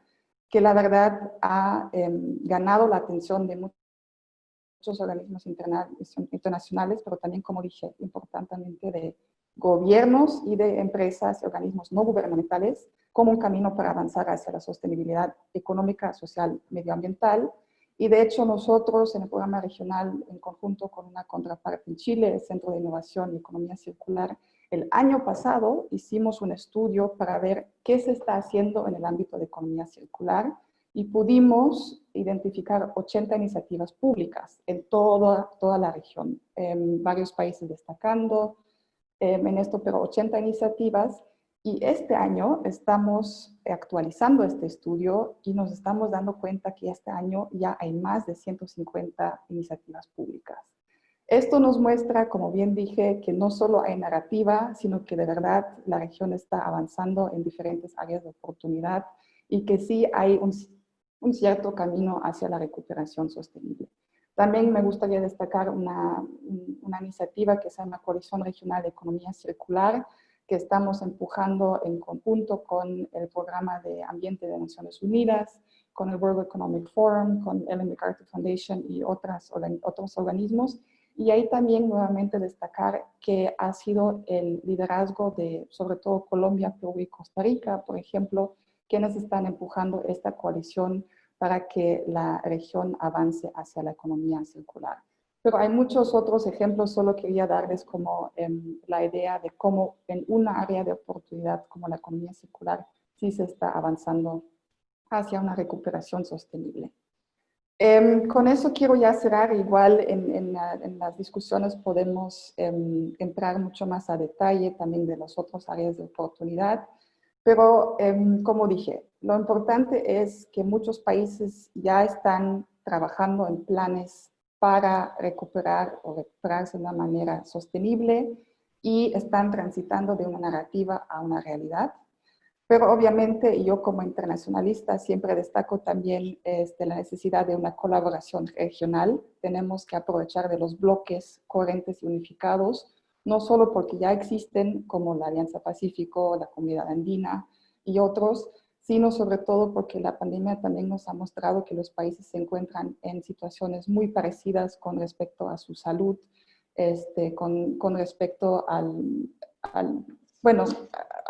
que la verdad ha ganado la atención de muchos organismos internacionales, pero también, como dije, importantemente de gobiernos y de empresas y organismos no gubernamentales, como un camino para avanzar hacia la sostenibilidad económica, social, medioambiental. Y de hecho nosotros en el programa regional, en conjunto con una contraparte en Chile, el Centro de Innovación y Economía Circular, el año pasado hicimos un estudio para ver qué se está haciendo en el ámbito de economía circular, y pudimos identificar 80 iniciativas públicas en toda la región, varios países destacando en esto, pero 80 iniciativas. Y este año estamos actualizando este estudio y nos estamos dando cuenta que este año ya hay más de 150 iniciativas públicas. Esto nos muestra, como bien dije, que no solo hay narrativa, sino que de verdad la región está avanzando en diferentes áreas de oportunidad y que sí hay un cierto camino hacia la recuperación sostenible. También me gustaría destacar una iniciativa que se llama Coalición Regional de Economía Circular, que estamos empujando en conjunto con el Programa de Ambiente de Naciones Unidas, con el World Economic Forum, con Ellen MacArthur Foundation y otros organismos. Y ahí también nuevamente destacar que ha sido el liderazgo de, sobre todo, Colombia, Perú y Costa Rica, por ejemplo, quienes están empujando esta coalición para que la región avance hacia la economía circular. Pero hay muchos otros ejemplos, solo quería darles como la idea de cómo en una área de oportunidad como la economía circular sí se está avanzando hacia una recuperación sostenible. Con eso quiero ya cerrar. Igual en las discusiones podemos entrar mucho más a detalle también de las otras áreas de oportunidad. Pero, como dije, lo importante es que muchos países ya están trabajando en planes para recuperar o recuperarse de una manera sostenible y están transitando de una narrativa a una realidad. Pero obviamente yo, como internacionalista, siempre destaco también la necesidad de una colaboración regional. Tenemos que aprovechar de los bloques coherentes y unificados, no solo porque ya existen, como la Alianza Pacífico, la Comunidad Andina y otros, sino sobre todo porque la pandemia también nos ha mostrado que los países se encuentran en situaciones muy parecidas con respecto a su salud, con respecto bueno,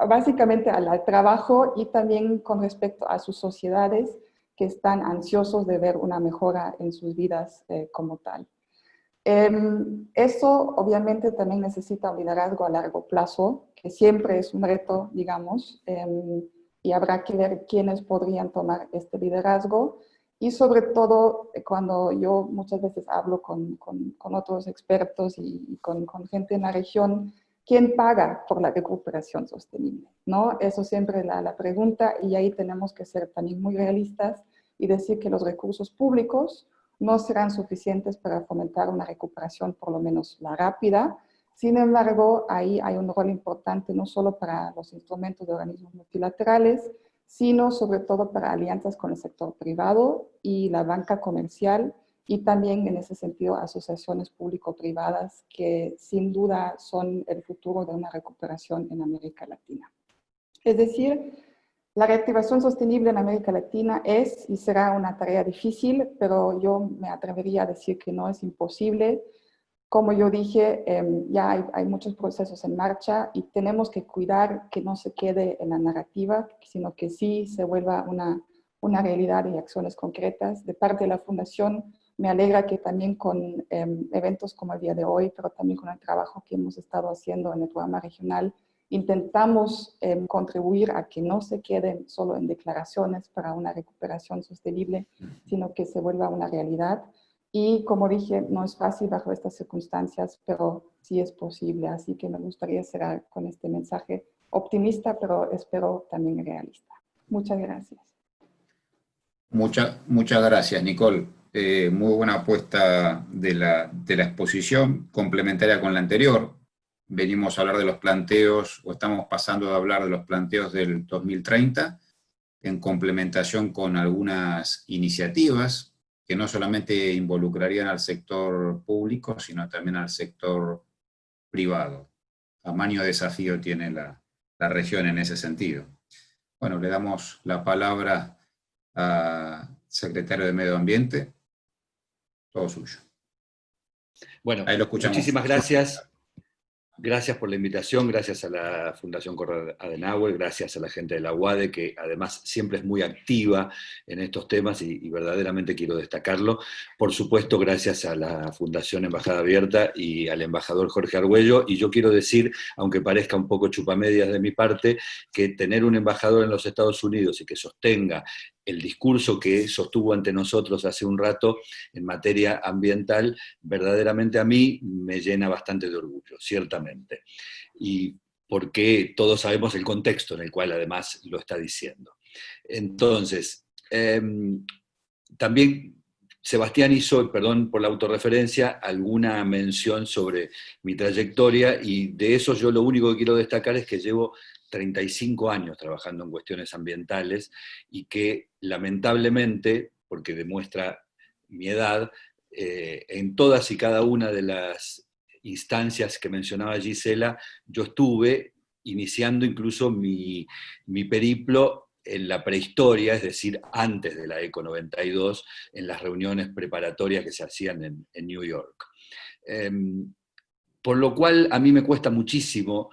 básicamente al trabajo, y también con respecto a sus sociedades que están ansiosos de ver una mejora en sus vidas como tal. Eso obviamente también necesita un liderazgo a largo plazo, que siempre es un reto, digamos, y habrá que ver quiénes podrían tomar este liderazgo. Y sobre todo, cuando yo muchas veces hablo con otros expertos y con gente en la región, ¿quién paga por la recuperación sostenible? ¿No? Eso siempre es la pregunta, y ahí tenemos que ser también muy realistas y decir que los recursos públicos no serán suficientes para fomentar una recuperación, por lo menos la rápida. Sin embargo, ahí hay un rol importante no solo para los instrumentos de organismos multilaterales, sino sobre todo para alianzas con el sector privado y la banca comercial, y también en ese sentido asociaciones público-privadas que sin duda son el futuro de una recuperación en América Latina. Es decir, la reactivación sostenible en América Latina es y será una tarea difícil, pero yo me atrevería a decir que no es imposible. Como yo dije, ya hay muchos procesos en marcha y tenemos que cuidar que no se quede en la narrativa, sino que sí se vuelva una realidad y acciones concretas. De parte de la Fundación, me alegra que también con eventos como el día de hoy, pero también con el trabajo que hemos estado haciendo en el programa regional, intentamos contribuir a que no se queden solo en declaraciones para una recuperación sostenible, sino que se vuelva una realidad. Y como dije, no es fácil bajo estas circunstancias, pero sí es posible. Así que me gustaría cerrar con este mensaje optimista, pero espero también realista. Muchas gracias. Muchas gracias, Nicole. Muy buena apuesta de la exposición, complementaria con la anterior. Venimos a hablar de los planteos, o estamos pasando de hablar de los planteos del 2030, en complementación con algunas iniciativas que no solamente involucrarían al sector público, sino también al sector privado. Tamaño desafío tiene la región en ese sentido. Bueno, le damos la palabra al secretario de Medio Ambiente. Todo suyo. Bueno, ahí lo escuchamos. Muchísimas gracias. Gracias por la invitación, gracias a la Fundación Konrad Adenauer, gracias a la gente de la UADE, que además siempre es muy activa en estos temas y verdaderamente quiero destacarlo. Por supuesto, gracias a la Fundación Embajada Abierta y al embajador Jorge Argüello. Y yo quiero decir, aunque parezca un poco chupamedias de mi parte, que tener un embajador en los Estados Unidos y que sostenga el discurso que sostuvo ante nosotros hace un rato en materia ambiental, verdaderamente a mí me llena bastante de orgullo, ciertamente. Y porque todos sabemos el contexto en el cual además lo está diciendo. Entonces, también Sebastián hizo, perdón por la autorreferencia, alguna mención sobre mi trayectoria, y de eso yo lo único que quiero destacar es que llevo 35 años trabajando en cuestiones ambientales y que lamentablemente, porque demuestra mi edad, en todas y cada una de las instancias que mencionaba Gisela, yo estuve iniciando incluso mi periplo en la prehistoria, es decir, antes de la ECO 92, en las reuniones preparatorias que se hacían en New York. Por lo cual a mí me cuesta muchísimo,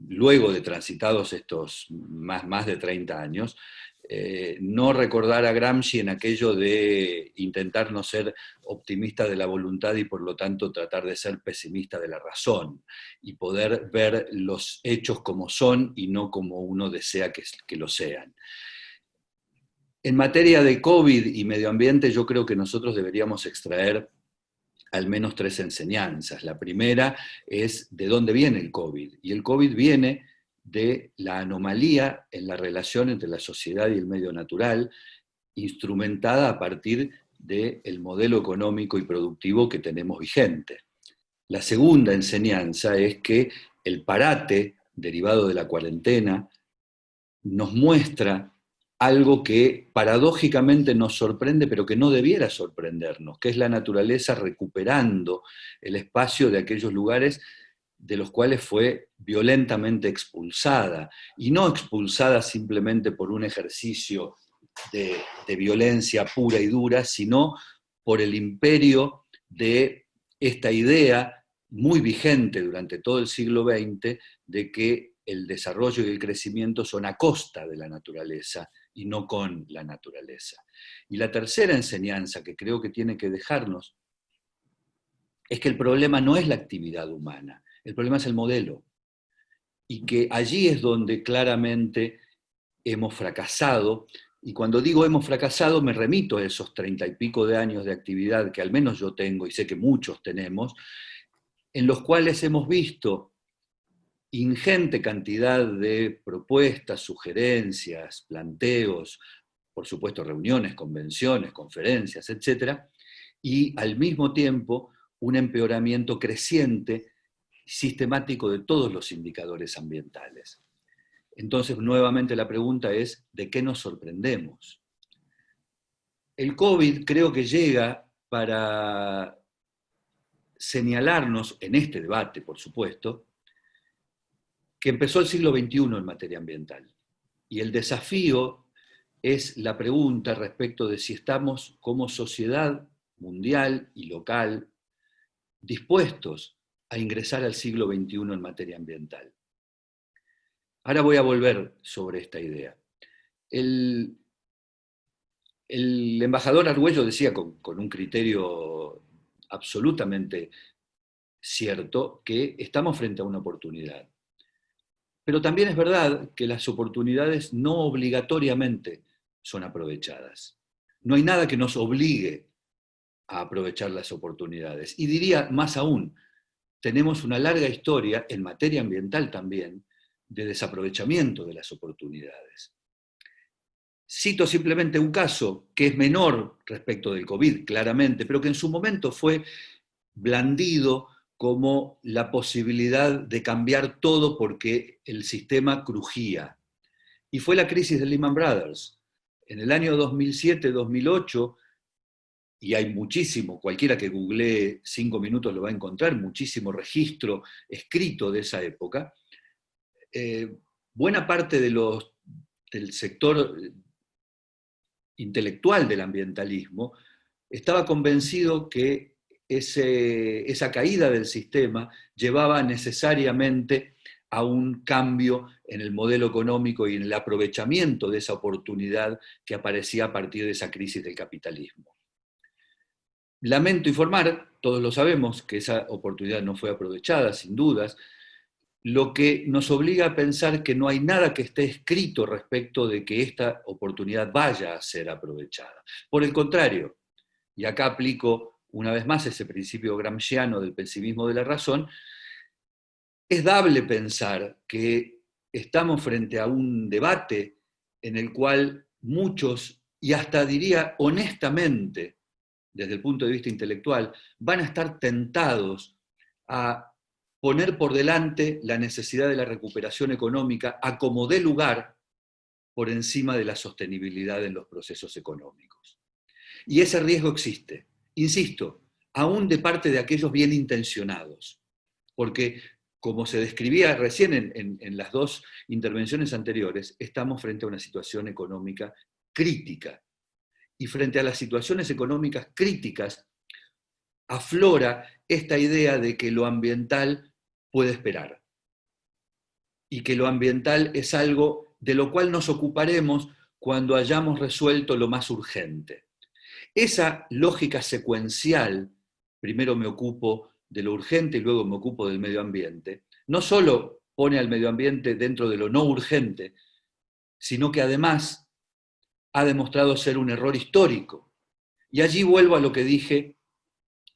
luego de transitados estos más de 30 años, no recordar a Gramsci en aquello de intentar no ser optimista de la voluntad y por lo tanto tratar de ser pesimista de la razón, y poder ver los hechos como son y no como uno desea que lo sean. En materia de COVID y medio ambiente, yo creo que nosotros deberíamos extraer al menos 3 enseñanzas. La primera es de dónde viene el COVID. Y el COVID viene de la anomalía en la relación entre la sociedad y el medio natural, instrumentada a partir del modelo económico y productivo que tenemos vigente. La segunda enseñanza es que el parate derivado de la cuarentena nos muestra algo que paradójicamente nos sorprende, pero que no debiera sorprendernos, que es la naturaleza recuperando el espacio de aquellos lugares de los cuales fue violentamente expulsada, y no expulsada simplemente por un ejercicio de violencia pura y dura, sino por el imperio de esta idea muy vigente durante todo el siglo XX de que el desarrollo y el crecimiento son a costa de la naturaleza y no con la naturaleza. Y la tercera enseñanza que creo que tiene que dejarnos es que el problema no es la actividad humana, el problema es el modelo. Y que allí es donde claramente hemos fracasado. Y cuando digo hemos fracasado, me remito a esos 30 y pico de años de actividad que al menos yo tengo, y sé que muchos tenemos, en los cuales hemos visto ingente cantidad de propuestas, sugerencias, planteos, por supuesto reuniones, convenciones, conferencias, etc. Y al mismo tiempo un empeoramiento creciente, sistemático de todos los indicadores ambientales. Entonces, nuevamente la pregunta es, ¿de qué nos sorprendemos? El COVID creo que llega para señalarnos, en este debate, por supuesto, que empezó el siglo XXI en materia ambiental. Y el desafío es la pregunta respecto de si estamos como sociedad mundial y local dispuestos a ingresar al siglo XXI en materia ambiental. Ahora voy a volver sobre esta idea. El embajador Argüello decía con un criterio absolutamente cierto que estamos frente a una oportunidad. Pero también es verdad que las oportunidades no obligatoriamente son aprovechadas. No hay nada que nos obligue a aprovechar las oportunidades. Y diría más aún, tenemos una larga historia, en materia ambiental también, de desaprovechamiento de las oportunidades. Cito simplemente un caso que es menor respecto del COVID, claramente, pero que en su momento fue blandido como la posibilidad de cambiar todo porque el sistema crujía. Y fue la crisis de Lehman Brothers. En el año 2007-2008, y hay muchísimo, cualquiera que googlee 5 minutos lo va a encontrar, muchísimo registro escrito de esa época, buena parte del sector intelectual del ambientalismo estaba convencido que esa caída del sistema llevaba necesariamente a un cambio en el modelo económico y en el aprovechamiento de esa oportunidad que aparecía a partir de esa crisis del capitalismo. Lamento informar, todos lo sabemos, que esa oportunidad no fue aprovechada, sin dudas, lo que nos obliga a pensar que no hay nada que esté escrito respecto de que esta oportunidad vaya a ser aprovechada. Por el contrario, y acá aplico una vez más ese principio gramsciano del pesimismo de la razón, es dable pensar que estamos frente a un debate en el cual muchos, y hasta diría honestamente, desde el punto de vista intelectual, van a estar tentados a poner por delante la necesidad de la recuperación económica a como dé lugar por encima de la sostenibilidad en los procesos económicos. Y ese riesgo existe, insisto, aún de parte de aquellos bien intencionados, porque como se describía recién en las dos intervenciones anteriores, estamos frente a una situación económica crítica. Y frente a las situaciones económicas críticas, aflora esta idea de que lo ambiental puede esperar. Y que lo ambiental es algo de lo cual nos ocuparemos cuando hayamos resuelto lo más urgente. Esa lógica secuencial, primero me ocupo de lo urgente y luego me ocupo del medio ambiente, no solo pone al medio ambiente dentro de lo no urgente, sino que además ha demostrado ser un error histórico. Y allí vuelvo a lo que dije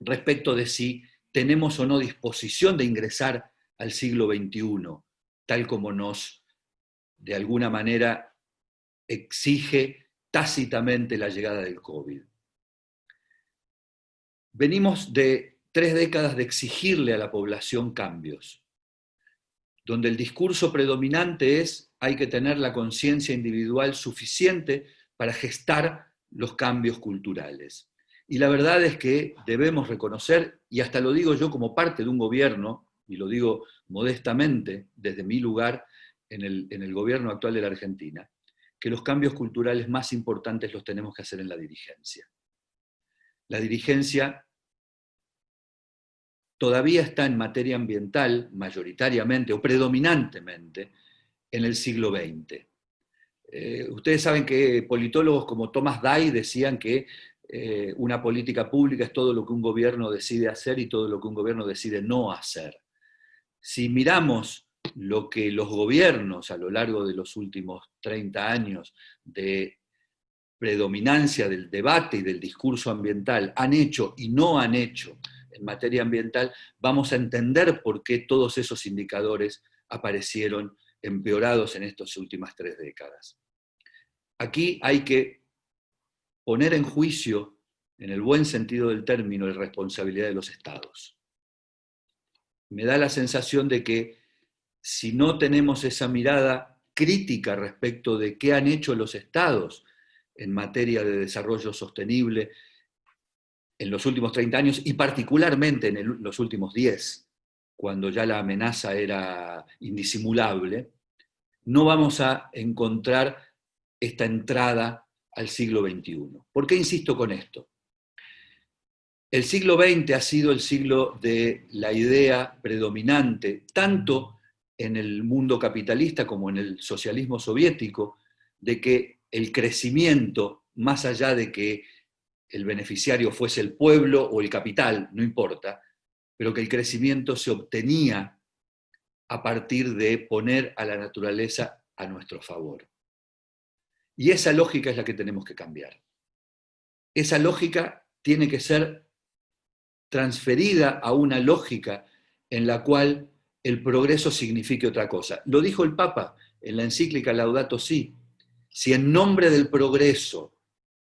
respecto de si tenemos o no disposición de ingresar al siglo XXI, tal como nos, de alguna manera, exige tácitamente la llegada del COVID. Venimos de 3 décadas de exigirle a la población cambios, donde el discurso predominante es hay que tener la conciencia individual suficiente para gestar los cambios culturales. Y la verdad es que debemos reconocer, y hasta lo digo yo como parte de un gobierno, y lo digo modestamente desde mi lugar en el gobierno actual de la Argentina, que los cambios culturales más importantes los tenemos que hacer en la dirigencia. La dirigencia todavía está en materia ambiental, mayoritariamente o predominantemente, en el siglo XX. Ustedes saben que politólogos como Thomas Day decían que una política pública es todo lo que un gobierno decide hacer y todo lo que un gobierno decide no hacer. Si miramos lo que los gobiernos a lo largo de los últimos 30 años de predominancia del debate y del discurso ambiental han hecho y no han hecho en materia ambiental, vamos a entender por qué todos esos indicadores aparecieron empeorados en estas últimas 3 décadas. Aquí hay que poner en juicio, en el buen sentido del término, la responsabilidad de los estados. Me da la sensación de que si no tenemos esa mirada crítica respecto de qué han hecho los estados en materia de desarrollo sostenible en los últimos 30 años y particularmente en los últimos 10, cuando ya la amenaza era indisimulable, no vamos a encontrar esta entrada al siglo XXI. ¿Por qué insisto con esto? El siglo XX ha sido el siglo de la idea predominante, tanto en el mundo capitalista como en el socialismo soviético, de que el crecimiento, más allá de que el beneficiario fuese el pueblo o el capital, no importa, pero que el crecimiento se obtenía a partir de poner a la naturaleza a nuestro favor. Y esa lógica es la que tenemos que cambiar. Esa lógica tiene que ser transferida a una lógica en la cual el progreso signifique otra cosa. Lo dijo el Papa en la encíclica Laudato Si. Si en nombre del progreso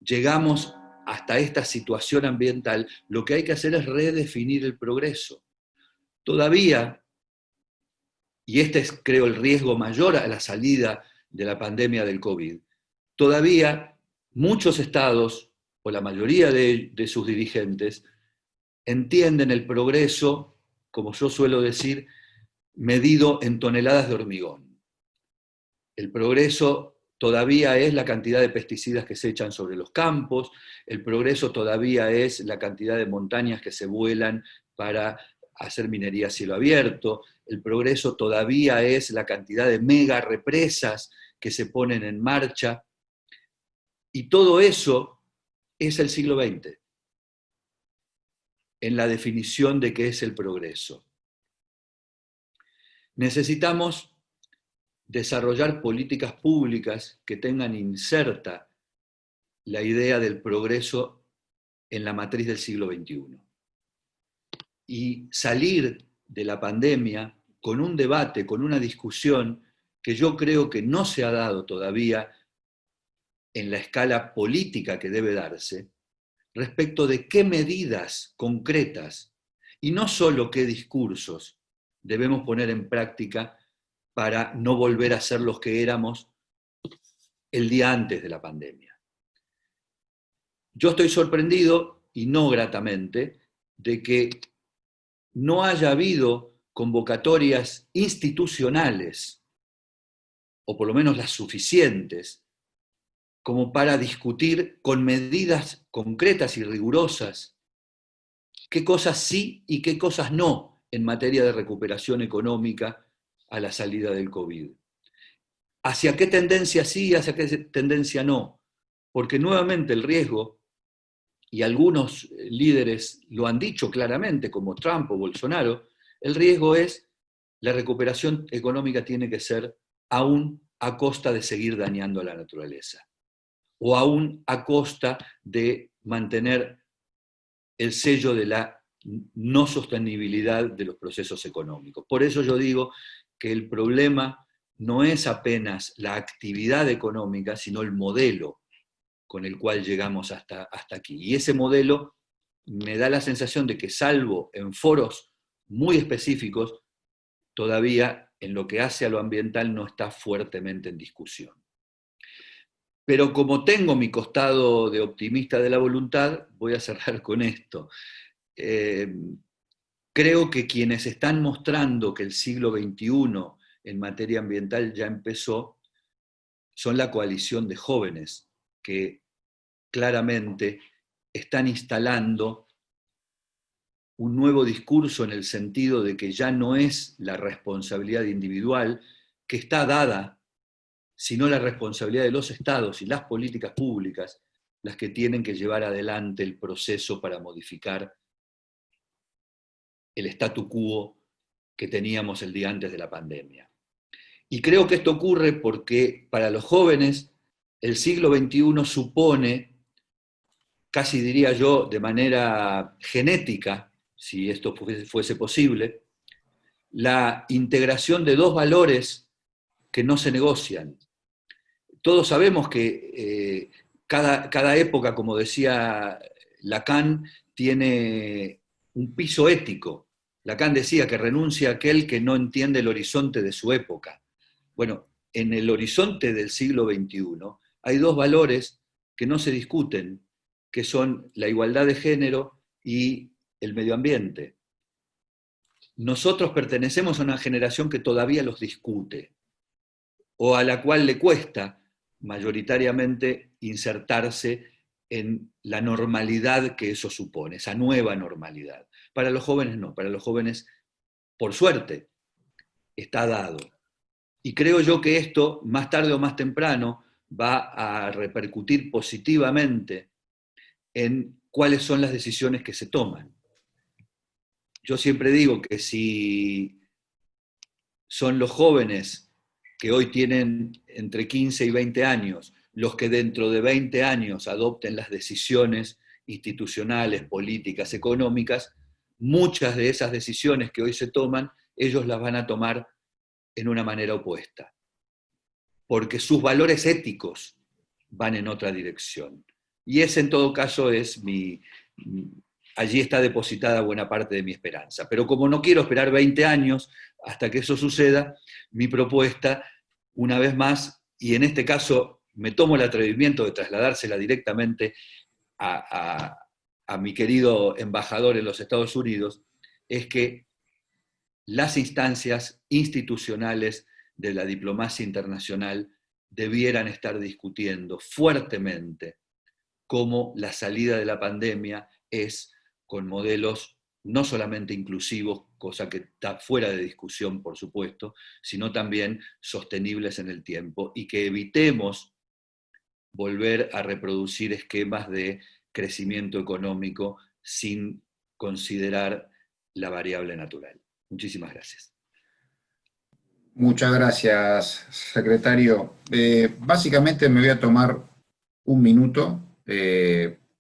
llegamos hasta esta situación ambiental, lo que hay que hacer es redefinir el progreso. Todavía, y este es creo el riesgo mayor a la salida de la pandemia del COVID, todavía muchos estados, o la mayoría de sus dirigentes, entienden el progreso, como yo suelo decir, medido en toneladas de hormigón. El progreso todavía es la cantidad de pesticidas que se echan sobre los campos, el progreso todavía es la cantidad de montañas que se vuelan para hacer minería a cielo abierto, el progreso todavía es la cantidad de mega represas que se ponen en marcha, y todo eso es el siglo XX, en la definición de qué es el progreso. Necesitamos desarrollar políticas públicas que tengan inserta la idea del progreso en la matriz del siglo XXI. Y salir de la pandemia con un debate, con una discusión que yo creo que no se ha dado todavía en la escala política que debe darse, respecto de qué medidas concretas, y no solo qué discursos, debemos poner en práctica para no volver a ser los que éramos el día antes de la pandemia. Yo estoy sorprendido, y no gratamente, de que no haya habido convocatorias institucionales, o por lo menos las suficientes, como para discutir con medidas concretas y rigurosas qué cosas sí y qué cosas no en materia de recuperación económica a la salida del COVID. ¿Hacia qué tendencia sí y hacia qué tendencia no? Porque nuevamente el riesgo, y algunos líderes lo han dicho claramente, como Trump o Bolsonaro, el riesgo es la recuperación económica tiene que ser aún a costa de seguir dañando a la naturaleza, o aún a costa de mantener el sello de la no sostenibilidad de los procesos económicos. Por eso yo digo que el problema no es apenas la actividad económica, sino el modelo con el cual llegamos hasta aquí. Y ese modelo me da la sensación de que, salvo en foros muy específicos, todavía en lo que hace a lo ambiental no está fuertemente en discusión. Pero como tengo mi costado de optimista de la voluntad, voy a cerrar con esto. Creo que quienes están mostrando que el siglo XXI en materia ambiental ya empezó, son la coalición de jóvenes que claramente están instalando un nuevo discurso en el sentido de que ya no es la responsabilidad individual que está dada, sino la responsabilidad de los estados y las políticas públicas las que tienen que llevar adelante el proceso para modificar el statu quo que teníamos el día antes de la pandemia. Y creo que esto ocurre porque para los jóvenes el siglo XXI supone, casi diría yo de manera genética, si esto fuese posible, la integración de dos valores que no se negocian. Todos sabemos que cada época, como decía Lacan, tiene un piso ético. Lacan decía que renuncia aquel que no entiende el horizonte de su época. Bueno, en el horizonte del siglo XXI hay dos valores que no se discuten, que son la igualdad de género y el medio ambiente. Nosotros pertenecemos a una generación que todavía los discute, o a la cual le cuesta mayoritariamente insertarse en la normalidad que eso supone, esa nueva normalidad. Para los jóvenes no, para los jóvenes, por suerte, está dado. Y creo yo que esto, más tarde o más temprano, va a repercutir positivamente en cuáles son las decisiones que se toman. Yo siempre digo que si son los jóvenes que hoy tienen entre 15 y 20 años, los que dentro de 20 años adopten las decisiones institucionales, políticas, económicas, muchas de esas decisiones que hoy se toman, ellos las van a tomar en una manera opuesta, porque sus valores éticos van en otra dirección. Y ese en todo caso es allí está depositada buena parte de mi esperanza. Pero como no quiero esperar 20 años hasta que eso suceda, mi propuesta, una vez más, y en este caso me tomo el atrevimiento de trasladársela directamente a mi querido embajador en los Estados Unidos, es que las instancias institucionales de la diplomacia internacional debieran estar discutiendo fuertemente cómo la salida de la pandemia es con modelos no solamente inclusivos, cosa que está fuera de discusión, por supuesto, sino también sostenibles en el tiempo, y que evitemos volver a reproducir esquemas de crecimiento económico sin considerar la variable natural. Muchísimas gracias. Muchas gracias, secretario. Básicamente me voy a tomar un minuto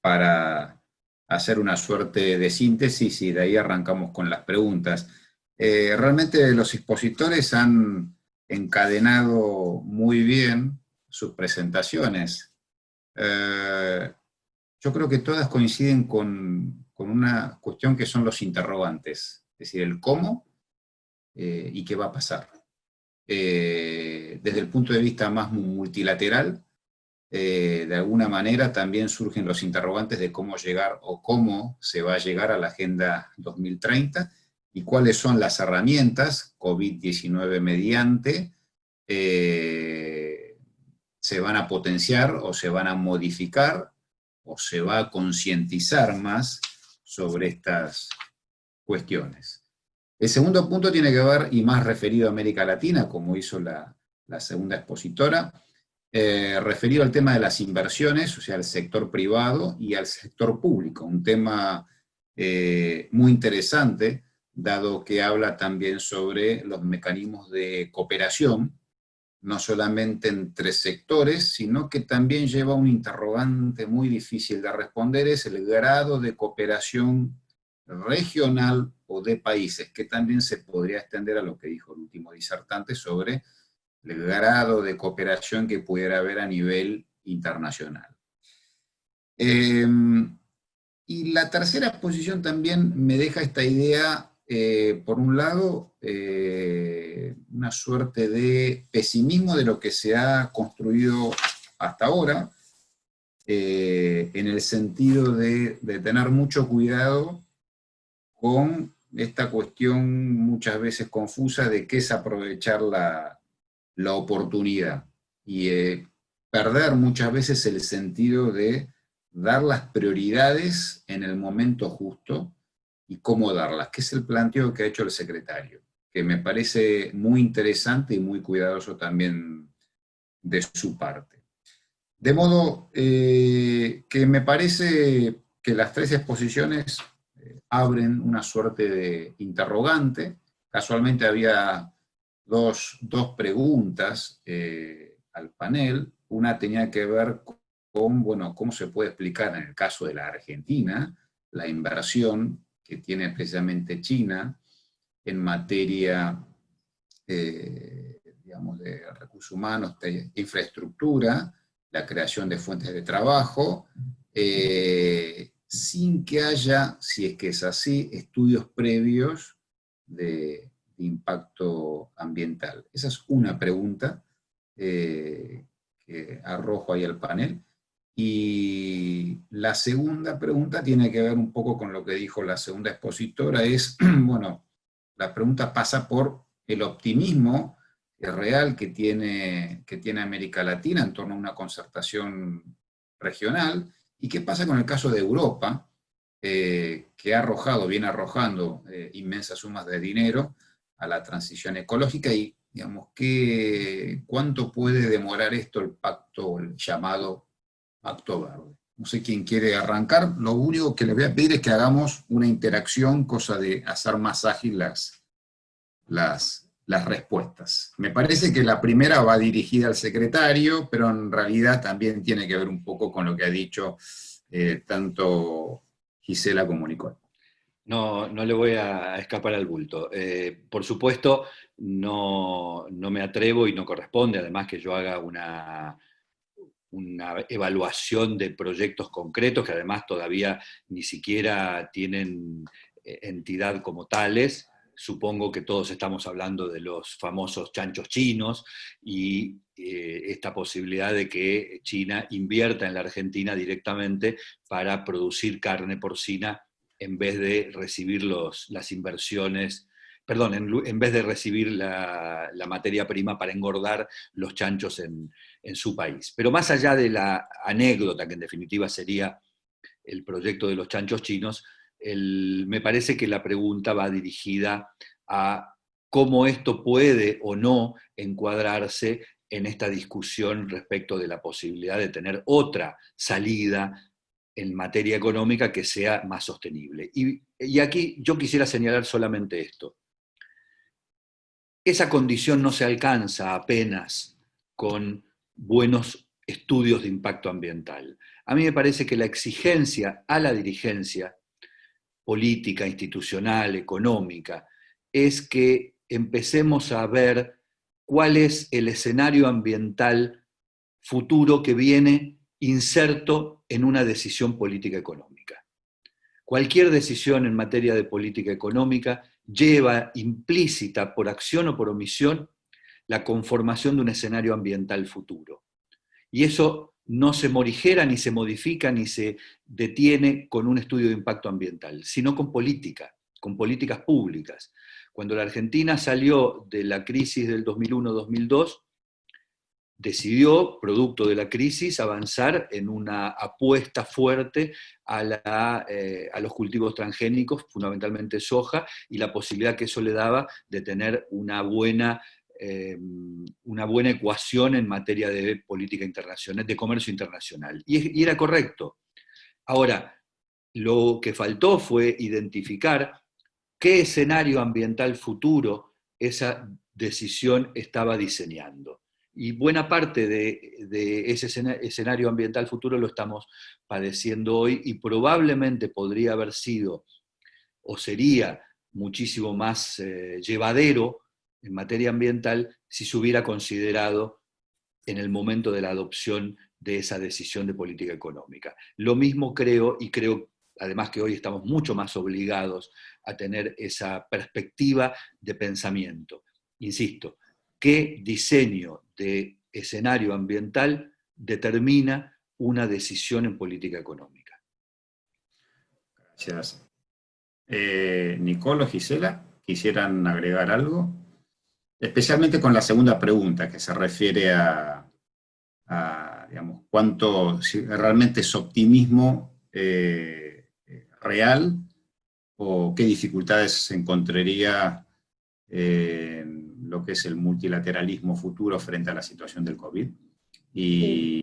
para hacer una suerte de síntesis y de ahí arrancamos con las preguntas. Realmente los expositores han encadenado muy bien sus presentaciones. Yo creo que todas coinciden con una cuestión que son los interrogantes, es decir, el cómo y qué va a pasar. Desde el punto de vista más multilateral, de alguna manera también surgen los interrogantes de cómo llegar o cómo se va a llegar a la Agenda 2030 y cuáles son las herramientas, COVID-19 mediante, se van a potenciar o se van a modificar o se va a concientizar más sobre estas cuestiones. El segundo punto tiene que ver, y más referido a América Latina, como hizo la segunda expositora, referido al tema de las inversiones, o sea, al sector privado y al sector público, un tema muy interesante, dado que habla también sobre los mecanismos de cooperación, no solamente entre sectores, sino que también lleva un interrogante muy difícil de responder, es el grado de cooperación regional o de países, que también se podría extender a lo que dijo el último disertante sobre el grado de cooperación que pudiera haber a nivel internacional. Y la tercera exposición también me deja esta idea, por un lado, una suerte de pesimismo de lo que se ha construido hasta ahora, en el sentido de tener mucho cuidado con esta cuestión muchas veces confusa de qué es aprovechar la oportunidad, y perder muchas veces el sentido de dar las prioridades en el momento justo y cómo darlas, que es el planteo que ha hecho el secretario, que me parece muy interesante y muy cuidadoso también de su parte. De modo que me parece que las tres exposiciones abren una suerte de interrogante. Casualmente había dos preguntas al panel. Una tenía que ver con, bueno, cómo se puede explicar en el caso de la Argentina la inversión que tiene precisamente China en materia, digamos, de recursos humanos, de infraestructura, la creación de fuentes de trabajo, sin que haya, si es que es así, estudios previos de impacto ambiental. Esa es una pregunta que arrojo ahí al panel. Y la segunda pregunta tiene que ver un poco con lo que dijo la segunda expositora, es, bueno, la pregunta pasa por el optimismo real que tiene América Latina en torno a una concertación regional, y qué pasa con el caso de Europa, que viene arrojando inmensas sumas de dinero a la transición ecológica, y digamos, ¿cuánto puede demorar esto el pacto, el llamado Pacto Verde? No sé quién quiere arrancar. Lo único que les voy a pedir es que hagamos una interacción, cosa de hacer más ágil las respuestas. Me parece que la primera va dirigida al secretario, pero en realidad también tiene que ver un poco con lo que ha dicho tanto Gisela como Nicole. No, no le voy a escapar al bulto. Por supuesto, no me atrevo y no corresponde, además, que yo haga una evaluación de proyectos concretos que además todavía ni siquiera tienen entidad como tales. Supongo que todos estamos hablando de los famosos chanchos chinos y esta posibilidad de que China invierta en la Argentina directamente para producir carne porcina en vez de recibir las inversiones, perdón, en vez de recibir la materia prima para engordar los chanchos en su país. Pero más allá de la anécdota, que en definitiva sería el proyecto de los chanchos chinos, me parece que la pregunta va dirigida a cómo esto puede o no encuadrarse en esta discusión respecto de la posibilidad de tener otra salida en materia económica que sea más sostenible. Y aquí yo quisiera señalar solamente esto. Esa condición no se alcanza apenas con buenos estudios de impacto ambiental. A mí me parece que la exigencia a la dirigencia política, institucional, económica, es que empecemos a ver cuál es el escenario ambiental futuro que viene inserto en una decisión política económica. Cualquier decisión en materia de política económica lleva implícita, por acción o por omisión, la conformación de un escenario ambiental futuro. Y eso no se morigera, ni se modifica, ni se detiene con un estudio de impacto ambiental, sino con políticas públicas. Cuando la Argentina salió de la crisis del 2001-2002, decidió, producto de la crisis, avanzar en una apuesta fuerte a los cultivos transgénicos, fundamentalmente soja, y la posibilidad que eso le daba de tener una buena ecuación en materia de política internacional, de comercio internacional. Y era correcto. Ahora, lo que faltó fue identificar qué escenario ambiental futuro esa decisión estaba diseñando. Y buena parte de ese escenario ambiental futuro lo estamos padeciendo hoy, y probablemente podría haber sido o sería muchísimo más llevadero en materia ambiental si se hubiera considerado en el momento de la adopción de esa decisión de política económica. Lo mismo creo, y creo además que hoy estamos mucho más obligados a tener esa perspectiva de pensamiento. Insisto, ¿qué diseño de escenario ambiental determina una decisión en política económica? Gracias. Nicole o Gisela, ¿quisieran agregar algo? Especialmente con la segunda pregunta, que se refiere a digamos, si realmente es optimismo real, o qué dificultades se encontraría lo que es el multilateralismo futuro frente a la situación del COVID, y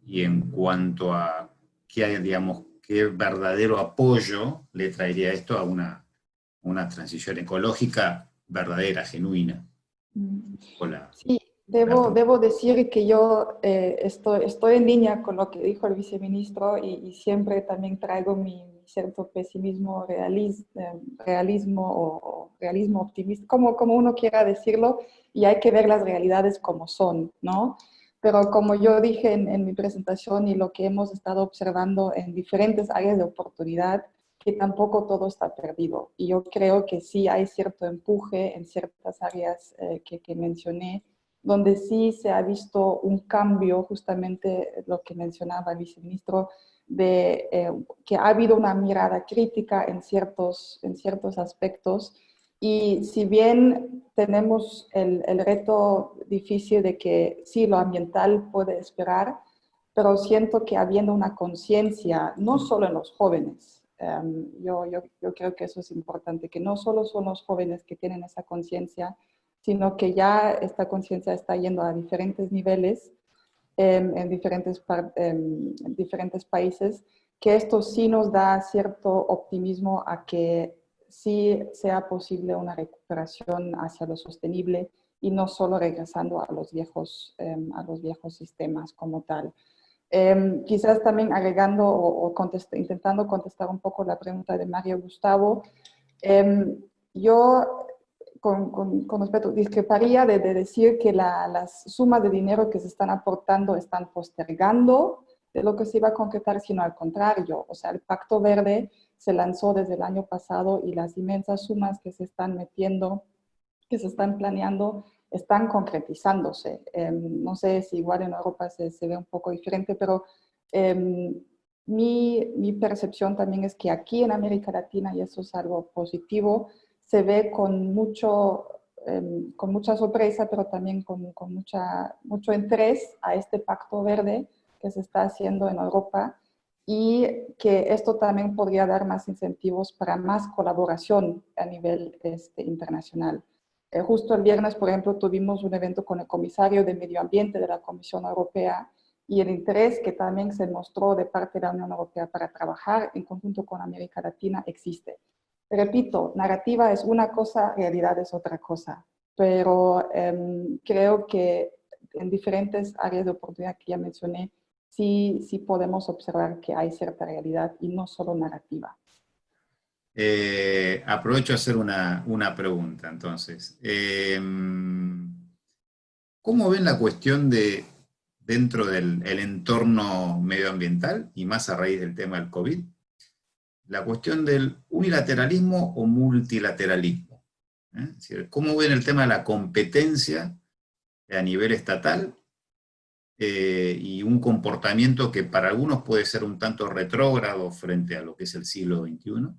en cuanto a qué verdadero apoyo le traería esto a una transición ecológica verdadera, genuina. Hola. Sí, debo decir que yo estoy en línea con lo que dijo el viceministro, y siempre también traigo mi cierto pesimismo, realismo o realismo optimista, como uno quiera decirlo, y hay que ver las realidades como son, ¿no? Pero como yo dije en mi presentación, y lo que hemos estado observando en diferentes áreas de oportunidad, que tampoco todo está perdido. Y yo creo que sí hay cierto empuje en ciertas áreas que mencioné, donde sí se ha visto un cambio, justamente lo que mencionaba el viceministro, de que ha habido una mirada crítica en ciertos aspectos. Y si bien tenemos el reto difícil de que sí, lo ambiental puede esperar, pero siento que habiendo una conciencia, no solo en los jóvenes, yo creo que eso es importante, que no solo son los jóvenes que tienen esa conciencia, sino que ya esta conciencia está yendo a diferentes niveles, en diferentes países, que esto sí nos da cierto optimismo a que sí sea posible una recuperación hacia lo sostenible y no solo regresando a los viejos sistemas como tal. Quizás también agregando o intentando contestar un poco la pregunta de Mario Gustavo, yo con respecto, discreparía de decir que las sumas de dinero que se están aportando están postergando de lo que se iba a concretar, sino al contrario. O sea, el Pacto Verde se lanzó desde el año pasado y las inmensas sumas que se están metiendo, que se están planeando, están concretizándose. No sé si igual en Europa se ve un poco diferente, pero mi percepción también es que aquí en América Latina, y eso es algo positivo, se ve con mucha sorpresa, pero también con mucho interés a este Pacto Verde que se está haciendo en Europa, y que esto también podría dar más incentivos para más colaboración a nivel internacional. Justo el viernes, por ejemplo, tuvimos un evento con el comisario de Medio Ambiente de la Comisión Europea, y el interés que también se mostró de parte de la Unión Europea para trabajar en conjunto con América Latina existe. Repito, narrativa es una cosa, realidad es otra cosa, pero creo que en diferentes áreas de oportunidad que ya mencioné, sí podemos observar que hay cierta realidad y no solo narrativa. Aprovecho a hacer una pregunta, entonces. ¿Cómo ven la cuestión dentro del entorno medioambiental, y más a raíz del tema del COVID, la cuestión del unilateralismo o multilateralismo? Es decir, ¿cómo ven el tema de la competencia a nivel estatal y un comportamiento que para algunos puede ser un tanto retrógrado frente a lo que es el siglo XXI?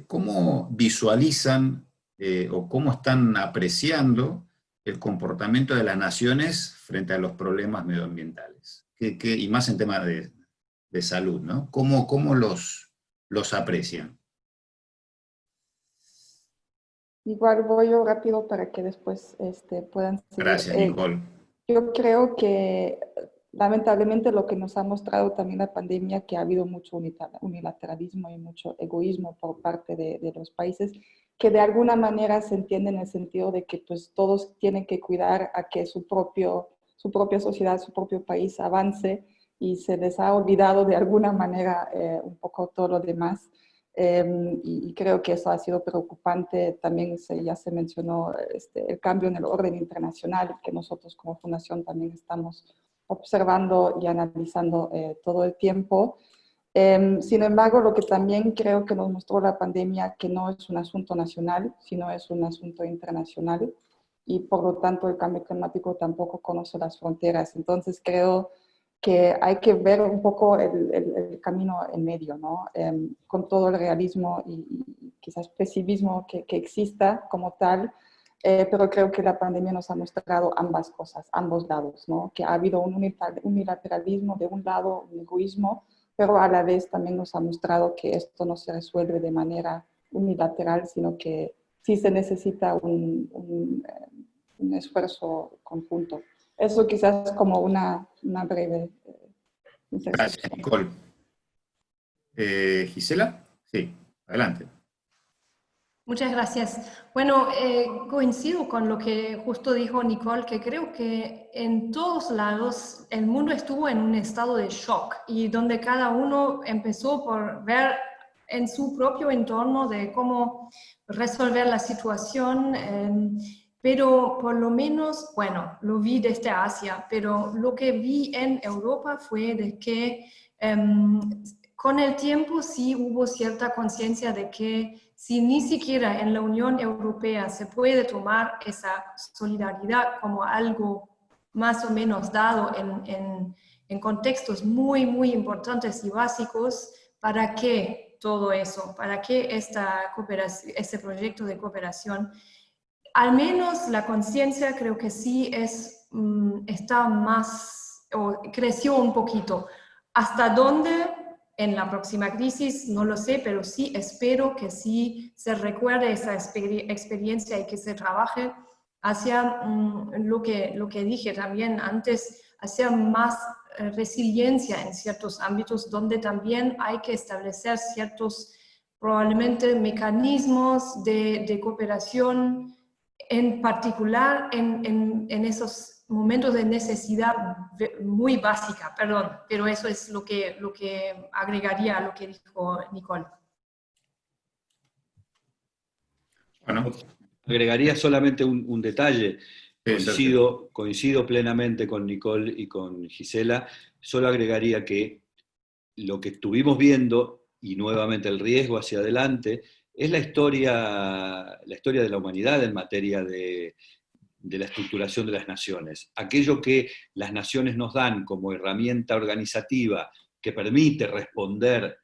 ¿Cómo visualizan o cómo están apreciando el comportamiento de las naciones frente a los problemas medioambientales? Y más en temas de salud, ¿no? ¿Cómo los aprecian? Igual voy yo rápido para que después puedan seguir. Gracias, Nicole. Yo creo que lamentablemente lo que nos ha mostrado también la pandemia, que ha habido mucho unilateralismo y mucho egoísmo por parte de los países, que de alguna manera se entiende en el sentido de que pues todos tienen que cuidar a que su propia sociedad, su propio país avance, y se les ha olvidado de alguna manera un poco todo lo demás. Y creo que eso ha sido preocupante. También ya se mencionó el cambio en el orden internacional, que nosotros como fundación también estamos observando y analizando todo el tiempo. Sin embargo, lo que también creo que nos mostró la pandemia, que no es un asunto nacional, sino es un asunto internacional, y por lo tanto el cambio climático tampoco conoce las fronteras. Entonces creo que hay que ver un poco el camino en medio, ¿no? Con todo el realismo y quizás pesimismo que exista como tal, pero creo que la pandemia nos ha mostrado ambas cosas, ambos lados, ¿no? Que ha habido un unilateralismo de un lado, un egoísmo, pero a la vez también nos ha mostrado que esto no se resuelve de manera unilateral, sino que sí se necesita un esfuerzo conjunto. Eso quizás como una breve Gracias, Nicole. Gisela, sí, adelante. Muchas gracias. Bueno, coincido con lo que justo dijo Nicole, que creo que en todos lados el mundo estuvo en un estado de shock, y donde cada uno empezó por ver en su propio entorno de cómo resolver la situación, pero por lo menos, bueno, lo vi desde Asia, pero lo que vi en Europa fue de que con el tiempo sí hubo cierta conciencia de que si ni siquiera en la Unión Europea se puede tomar esa solidaridad como algo más o menos dado en contextos muy, muy importantes y básicos, ¿para qué todo eso? ¿Para qué este proyecto de cooperación? Al menos la conciencia creo que sí está más, o creció un poquito. ¿Hasta dónde? En la próxima crisis, no lo sé, pero sí espero que sí se recuerde esa experiencia y que se trabaje hacia lo que dije también antes, hacia más resiliencia en ciertos ámbitos donde también hay que establecer ciertos, probablemente, mecanismos de cooperación, en particular en esos momentos de necesidad muy básica, perdón, pero eso es lo que agregaría a lo que dijo Nicole. Bueno, Agregaría solamente un detalle. Coincido plenamente con Nicole y con Gisela. Solo agregaría que lo que estuvimos viendo, y nuevamente el riesgo hacia adelante, es la historia de la humanidad en materia de la estructuración de las naciones. Aquello que las naciones nos dan como herramienta organizativa que permite responder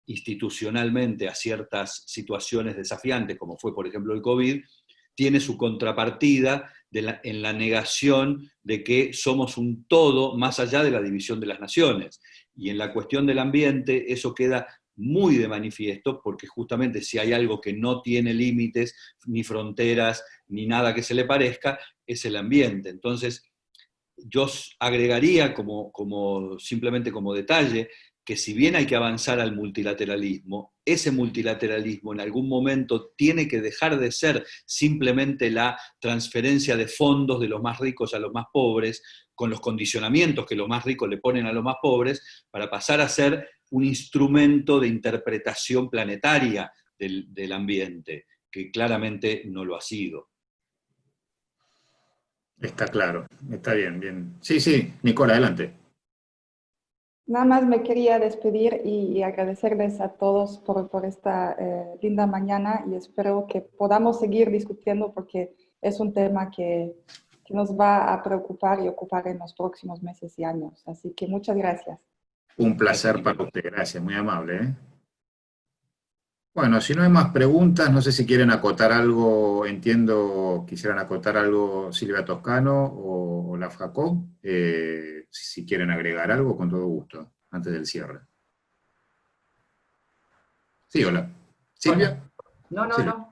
institucionalmente a ciertas situaciones desafiantes, como fue por ejemplo el COVID, tiene su contrapartida en la negación de que somos un todo más allá de la división de las naciones. Y en la cuestión del ambiente eso queda muy de manifiesto, porque justamente si hay algo que no tiene límites, ni fronteras, ni nada que se le parezca, es el ambiente. Entonces, yo agregaría simplemente como detalle, que si bien hay que avanzar al multilateralismo, ese multilateralismo en algún momento tiene que dejar de ser simplemente la transferencia de fondos de los más ricos a los más pobres, con los condicionamientos que los más ricos le ponen a los más pobres, para pasar a ser un instrumento de interpretación planetaria del ambiente, que claramente no lo ha sido. está claro, está bien, bien. Sí, sí, Nicole, adelante. Nada más me quería despedir y agradecerles a todos por esta linda mañana y espero que podamos seguir discutiendo porque es un tema que nos va a preocupar y ocupar en los próximos meses y años. Así que muchas gracias. Un placer para usted, gracias, muy amable, ¿eh? Bueno, si no hay más preguntas, no sé si quieren acotar algo, entiendo, quisieran acotar algo Silvia Toscano o Olaf Jacob, si quieren agregar algo, con todo gusto, antes del cierre. Sí, hola. ¿Silvia? No, Silvia.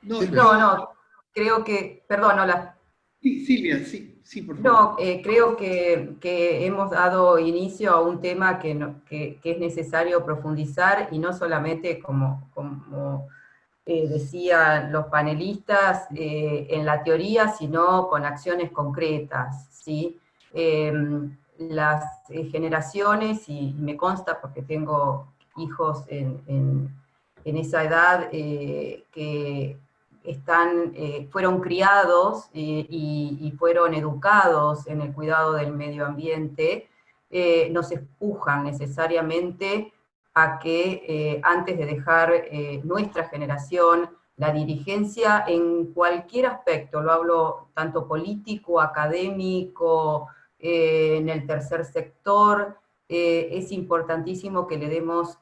No, creo que, perdón, hola. Sí, Silvia, sí, por favor. No, creo que hemos dado inicio a un tema que es necesario profundizar y no solamente como decían los panelistas en la teoría, sino con acciones concretas, ¿sí? Las generaciones, y me consta porque tengo hijos en esa edad que fueron criados y fueron educados en el cuidado del medio ambiente, nos empujan necesariamente a que antes de dejar nuestra generación, la dirigencia en cualquier aspecto, lo hablo tanto político, académico, en el tercer sector, es importantísimo que le demos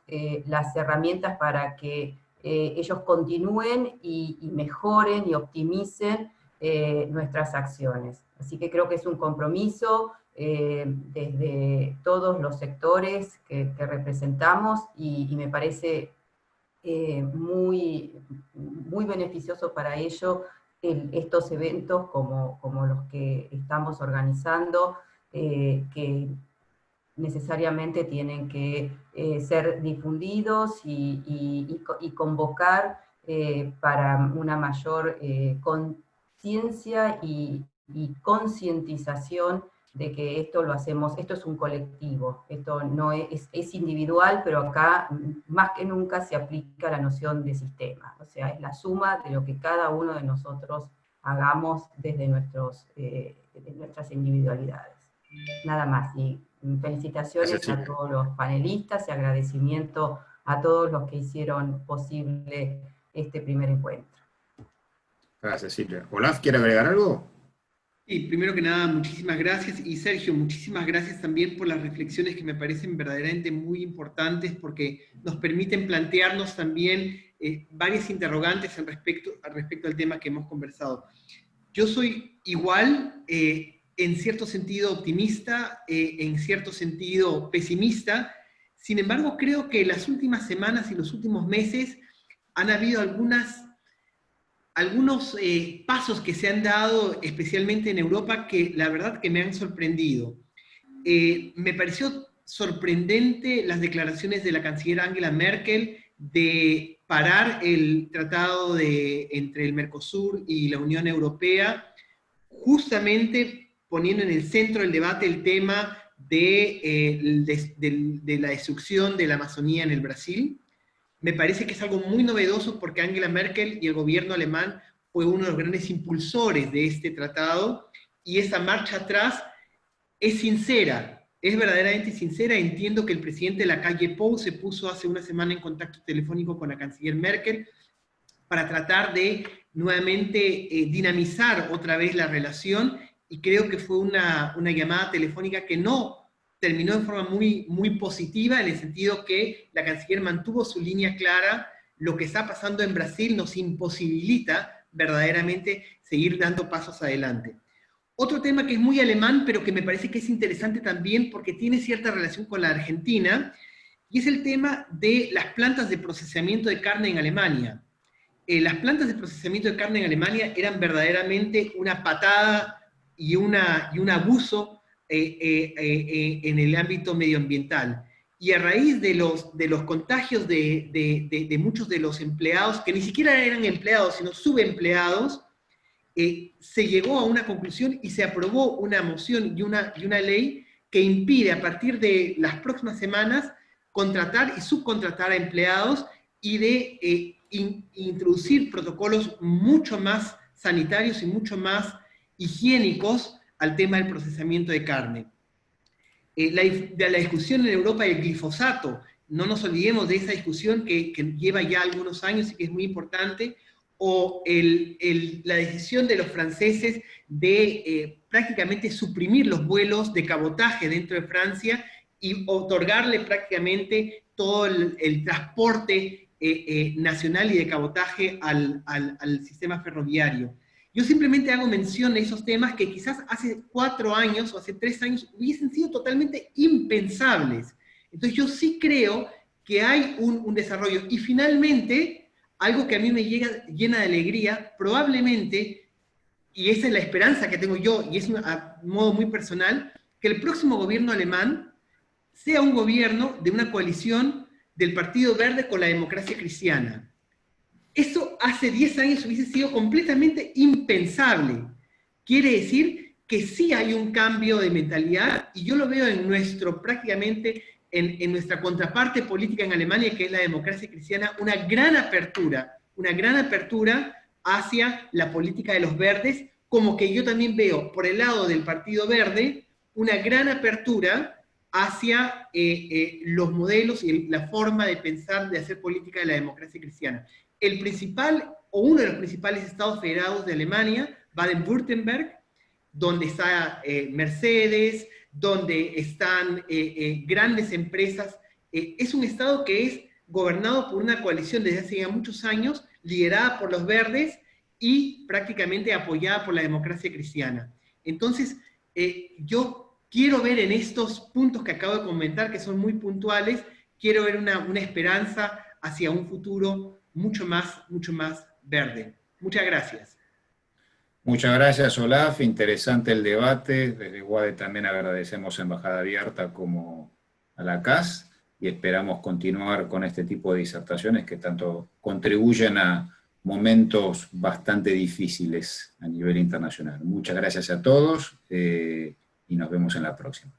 las herramientas para que ellos continúen y mejoren y optimicen nuestras acciones. Así que creo que es un compromiso desde todos los sectores que representamos y me parece muy, muy beneficioso para ello estos eventos como los que estamos organizando, que necesariamente tienen que ser difundidos y convocar para una mayor conciencia y concientización de que esto lo hacemos, esto es un colectivo, esto no es individual, pero acá más que nunca se aplica la noción de sistema, o sea, es la suma de lo que cada uno de nosotros hagamos desde nuestras individualidades. Nada más, y felicitaciones Gracias, a todos los panelistas y agradecimiento a todos los que hicieron posible este primer encuentro. Gracias, Silvia. Olaf, ¿quiere agregar algo? Sí, primero que nada, muchísimas gracias. Y Sergio, muchísimas gracias también por las reflexiones que me parecen verdaderamente muy importantes porque nos permiten plantearnos también varias interrogantes respecto al tema que hemos conversado. Yo soy igual, en cierto sentido optimista, en cierto sentido pesimista. Sin embargo, creo que las últimas semanas y los últimos meses han habido algunos pasos que se han dado, especialmente en Europa, que la verdad que me han sorprendido. Me pareció sorprendente las declaraciones de la canciller Angela Merkel de parar el tratado entre el Mercosur y la Unión Europea, justamente poniendo en el centro del debate el tema de la destrucción de la Amazonía en el Brasil. Me parece que es algo muy novedoso porque Angela Merkel y el gobierno alemán fue uno de los grandes impulsores de este tratado, y esa marcha atrás es sincera, es verdaderamente sincera. Entiendo que el presidente Lacalle Pou se puso hace una semana en contacto telefónico con la canciller Merkel para tratar de nuevamente dinamizar otra vez la relación, y creo que fue una llamada telefónica que no terminó de forma muy positiva, en el sentido que la canciller mantuvo su línea clara. Lo que está pasando en Brasil nos imposibilita verdaderamente seguir dando pasos adelante. Otro tema que es muy alemán, pero que me parece que es interesante también porque tiene cierta relación con la Argentina, y es el tema de las plantas de procesamiento de carne en Alemania. Las plantas de procesamiento de carne en Alemania eran verdaderamente una patada y un abuso en el ámbito medioambiental. Y a raíz de los contagios de muchos de los empleados, que ni siquiera eran empleados, sino subempleados, se llegó a una conclusión y se aprobó una moción y una ley que impide a partir de las próximas semanas contratar y subcontratar a empleados, y de introducir protocolos mucho más sanitarios y mucho más higiénicos al tema del procesamiento de carne. La discusión en Europa del glifosato, no nos olvidemos de esa discusión que lleva ya algunos años y que es muy importante, o la decisión de los franceses de prácticamente suprimir los vuelos de cabotaje dentro de Francia y otorgarle prácticamente todo el transporte nacional y de cabotaje al sistema ferroviario. Yo simplemente hago mención de esos temas que quizás hace 4 años o hace 3 años hubiesen sido totalmente impensables. Entonces yo sí creo que hay un desarrollo. Y finalmente, algo que a mí me llena de alegría, probablemente, y esa es la esperanza que tengo yo, y es a modo muy personal, que el próximo gobierno alemán sea un gobierno de una coalición del Partido Verde con la Democracia Cristiana. Eso hace 10 años hubiese sido completamente impensable. Quiere decir que sí hay un cambio de mentalidad, y yo lo veo prácticamente en nuestra contraparte política en Alemania, que es la Democracia Cristiana, una gran apertura hacia la política de los verdes, como que yo también veo por el lado del Partido Verde una gran apertura hacia los modelos y la forma de pensar, de hacer política de la Democracia Cristiana. El principal, o uno de los principales estados federados de Alemania, Baden-Württemberg, donde está Mercedes, donde están grandes empresas, es un estado que es gobernado por una coalición desde hace ya muchos años, liderada por los verdes y prácticamente apoyada por la Democracia Cristiana. Entonces, yo quiero ver en estos puntos que acabo de comentar, que son muy puntuales, quiero ver una esperanza hacia un futuro mucho más verde. Muchas gracias. Muchas gracias, Olaf. Interesante el debate. Desde UADE también agradecemos a Embajada Abierta como a la CAS, y esperamos continuar con este tipo de disertaciones que tanto contribuyen a momentos bastante difíciles a nivel internacional. Muchas gracias a todos y nos vemos en la próxima.